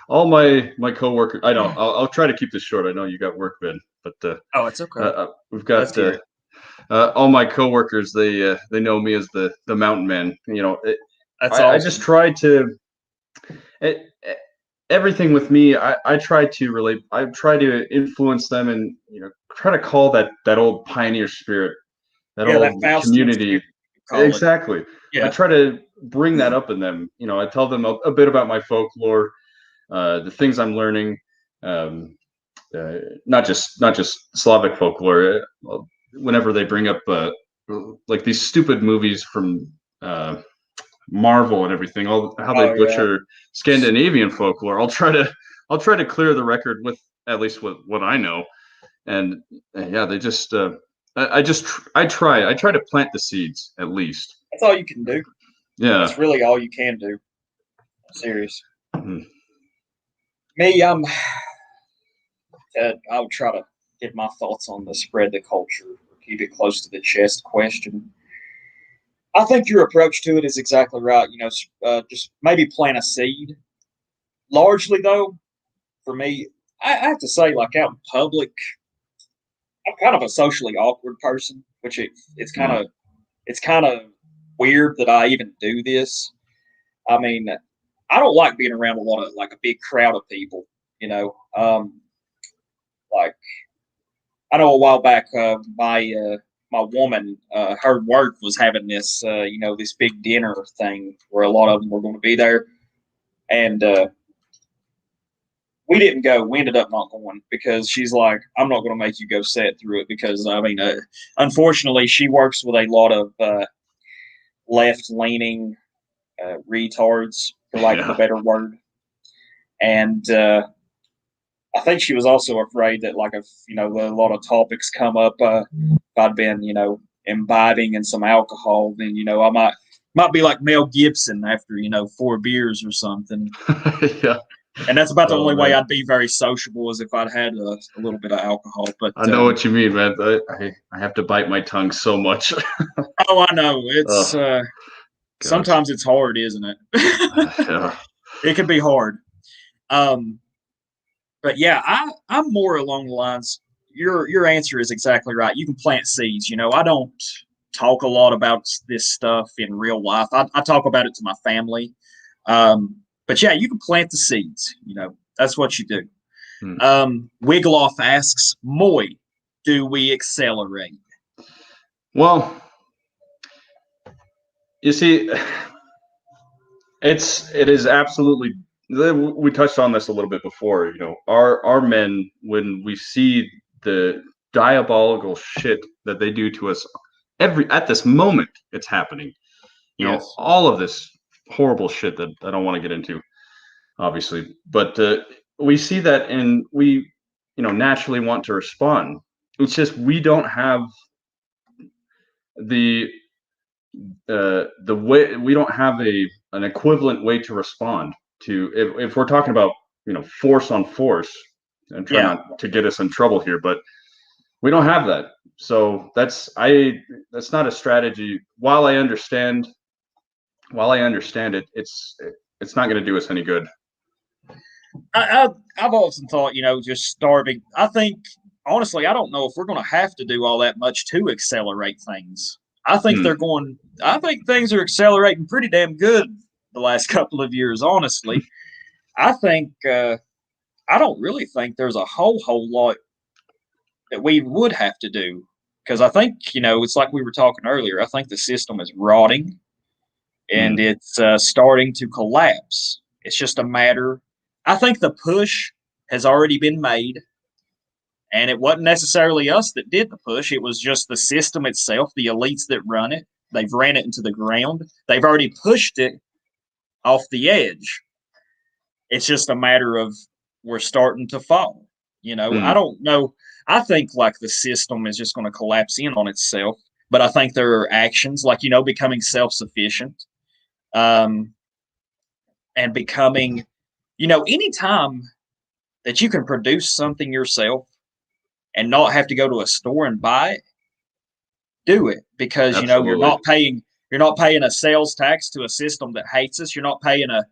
all my coworkers. I'll try to keep this short. I know you got work, Ben, but oh, it's okay. We've got all my coworkers. They know me as the mountain man. That's awesome. I just try to. Everything with me, I try to relate. I try to influence them, and try to call that old pioneer spirit, that old community. Exactly. Yeah. I try to bring that up in them. I tell them a bit about my folklore, the things I'm learning, not just Slavic folklore. Whenever they bring up like these stupid movies from Marvel and everything, how they butcher Scandinavian folklore, I'll try to clear the record with at least what I know, and they just. I try to plant the seeds at least. That's all you can do. Yeah. That's really all you can do. I'm serious. Me, I'll try to get my thoughts on the spread the culture or keep it close to the chest question. I think your approach to it is exactly right. Just maybe plant a seed. Largely, though, for me, I have to say, like out in public, I'm kind of a socially awkward person, which it's kind of weird that I even do this. I mean, I don't like being around a lot of like a big crowd of people. You know, like I know a while back, my woman, her work was having this, this big dinner thing where a lot of them were going to be there, and we didn't go. We ended up not going because she's like, I'm not going to make you go sit through it because I mean, unfortunately, she works with a lot of left leaning retards, for lack of a better word, and I think she was also afraid that, like, if a lot of topics come up, if I'd been, imbibing in some alcohol, then I might be like Mel Gibson after 4 beers or something. Yeah, and that's about the only way I'd be very sociable is if I'd had a little bit of alcohol. But I know what you mean, man. I have to bite my tongue so much. Oh, I know. It's sometimes it's hard, isn't it? Yeah. It can be hard. But yeah, I'm more along the lines. Your answer is exactly right. You can plant seeds. I don't talk a lot about this stuff in real life. I talk about it to my family. But yeah, you can plant the seeds. That's what you do. Wigloff asks, Moy, do we accelerate? Well, you see, it is absolutely. We touched on this a little bit before. Our men, when we see the diabolical shit that they do to us at this moment, it's happening. All of this horrible shit that I don't want to get into, obviously, but we see that and we naturally want to respond. It's just we don't have the way, we don't have an equivalent way to respond to, if we're talking about force on force, and try not to get us in trouble here, but we don't have that. So that's not a strategy. While I understand it, it's not going to do us any good. I've often thought, just starving. I think, honestly, I don't know if we're going to have to do all that much to accelerate things. I think I think things are accelerating pretty damn good the last couple of years, honestly. I think, I don't really think there's a whole lot that we would have to do. Because I think, it's like we were talking earlier. I think the system is rotting and it's starting to collapse. It's just a matter. I think the push has already been made, and it wasn't necessarily us that did the push. It was just the system itself, the elites that run it. They've ran it into the ground. They've already pushed it off the edge. It's just a matter of we're starting to fall. I don't know. I think like the system is just going to collapse in on itself, but I think there are actions like, becoming self-sufficient, and becoming, anytime that you can produce something yourself and not have to go to a store and buy it, do it, because Absolutely. you're not paying a sales tax to a system that hates us. You're not paying a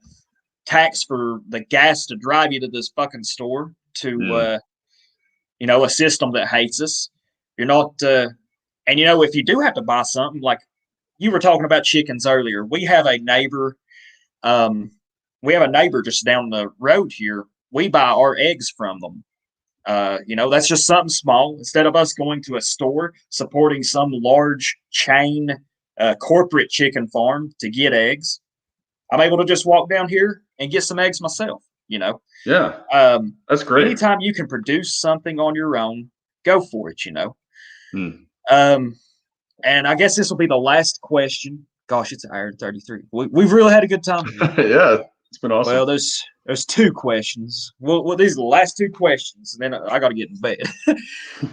tax for the gas to drive you to this fucking store to a system that hates us. You're not and if you do have to buy something, like you were talking about chickens earlier, we have a neighbor just down the road here. We buy our eggs from them. That's just something small. Instead of us going to a store supporting some large chain corporate chicken farm to get eggs, I'm able to just walk down here and get some eggs myself. Yeah, that's great. Anytime you can produce something on your own, go for it. And I guess this will be the last question. Gosh, it's an hour and 33. We've really had a good time. Yeah, it's been awesome. Well, there's 2 questions. Well, these are the last 2 questions, and then I got to get in bed.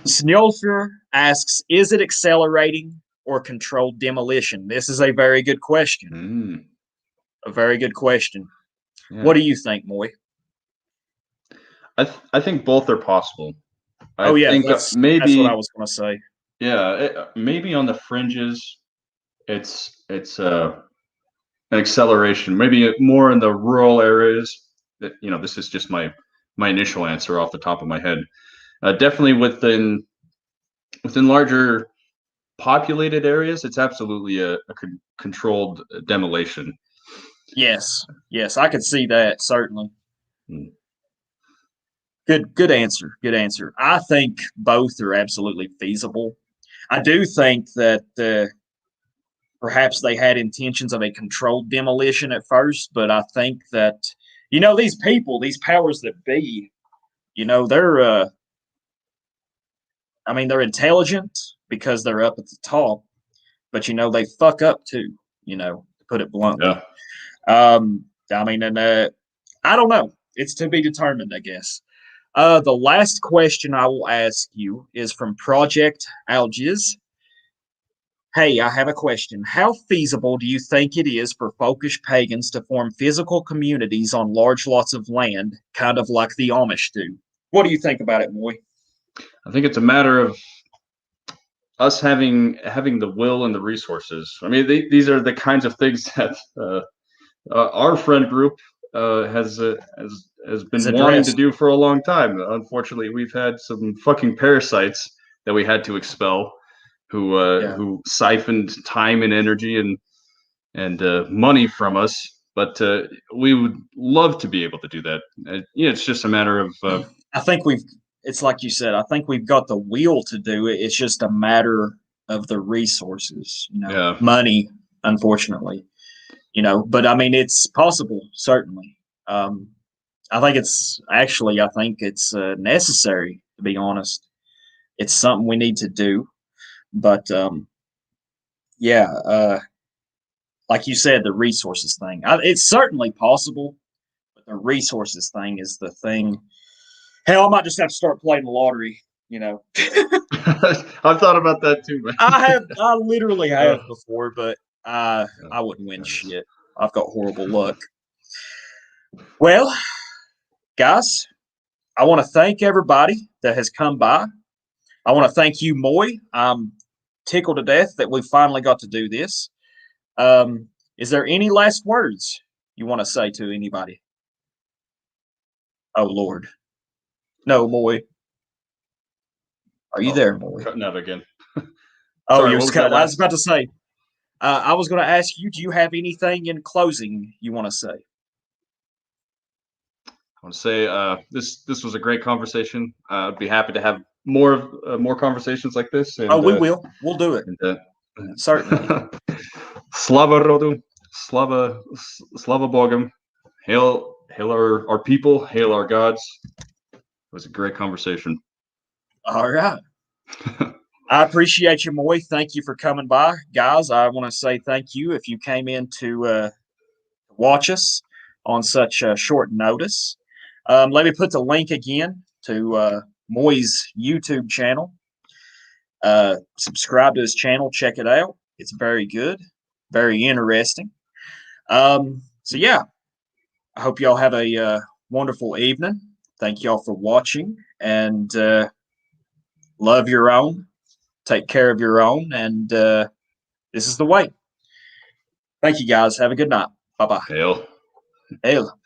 Snjolfer asks, is it accelerating or controlled demolition? This is a very good question. A very good question. Yeah. What do you think, Moy? I think both are possible. I think that's what I was going to say. Yeah, maybe on the fringes, it's an acceleration. Maybe more in the rural areas. This is just my initial answer off the top of my head. Definitely within within larger populated areas, it's absolutely a controlled demolition. Yes, I could see that, certainly. Hmm. Good answer. Good answer. I think both are absolutely feasible. I do think that perhaps they had intentions of a controlled demolition at first, but I think that these people, these powers that be, they're they're intelligent because they're up at the top, but they fuck up too, to put it bluntly. Yeah. I don't know. It's to be determined, I guess. The last question I will ask you is from Project Algiz. Hey, I have a question. How feasible do you think it is for folkish pagans to form physical communities on large lots of land, kind of like the Amish do? What do you think about it, Moy? I think it's a matter of us having the will and the resources. I mean, these are the kinds of things that our friend group has been wanting to do for a long time. Unfortunately, we've had some fucking parasites that we had to expel, who siphoned time and energy and money from us. But we would love to be able to do that. It's just a matter of. I think it's like you said. I think we've got the will to do it. It's just a matter of the resources. Money, unfortunately. But I mean, it's possible, certainly. I think it's necessary, to be honest. It's something we need to do. But like you said, the resources thing. It's certainly possible, but the resources thing is the thing. Hell, I might just have to start playing the lottery. I've thought about that too, man. I literally have before, but I wouldn't win shit. I've got horrible luck. Well, guys, I want to thank everybody that has come by. I want to thank you, Moy. I'm tickled to death that we finally got to do this. Is there any last words you want to say to anybody? Oh, Lord. No, Moy. Are you there, Moy? Cutting out again. Sorry, you're cutting. I was about to say, I was going to ask you, do you have anything in closing you want to say? I want to say this was a great conversation. I'd be happy to have more conversations like this. And, we will. We'll do it. Certainly. Slava rodu, slava bogam. Hail our people. Hail our gods. It was a great conversation. All right. I appreciate you, Moy. Thank you for coming by. Guys, I want to say thank you if you came in to watch us on such short notice. Let me put the link again to Moy's YouTube channel. Subscribe to his channel. Check it out. It's very good. Very interesting. So, yeah, I hope y'all have a wonderful evening. Thank y'all for watching. And love your own. Take care of your own. And this is the way. Thank you, guys. Have a good night. Bye-bye. Hail. Hail.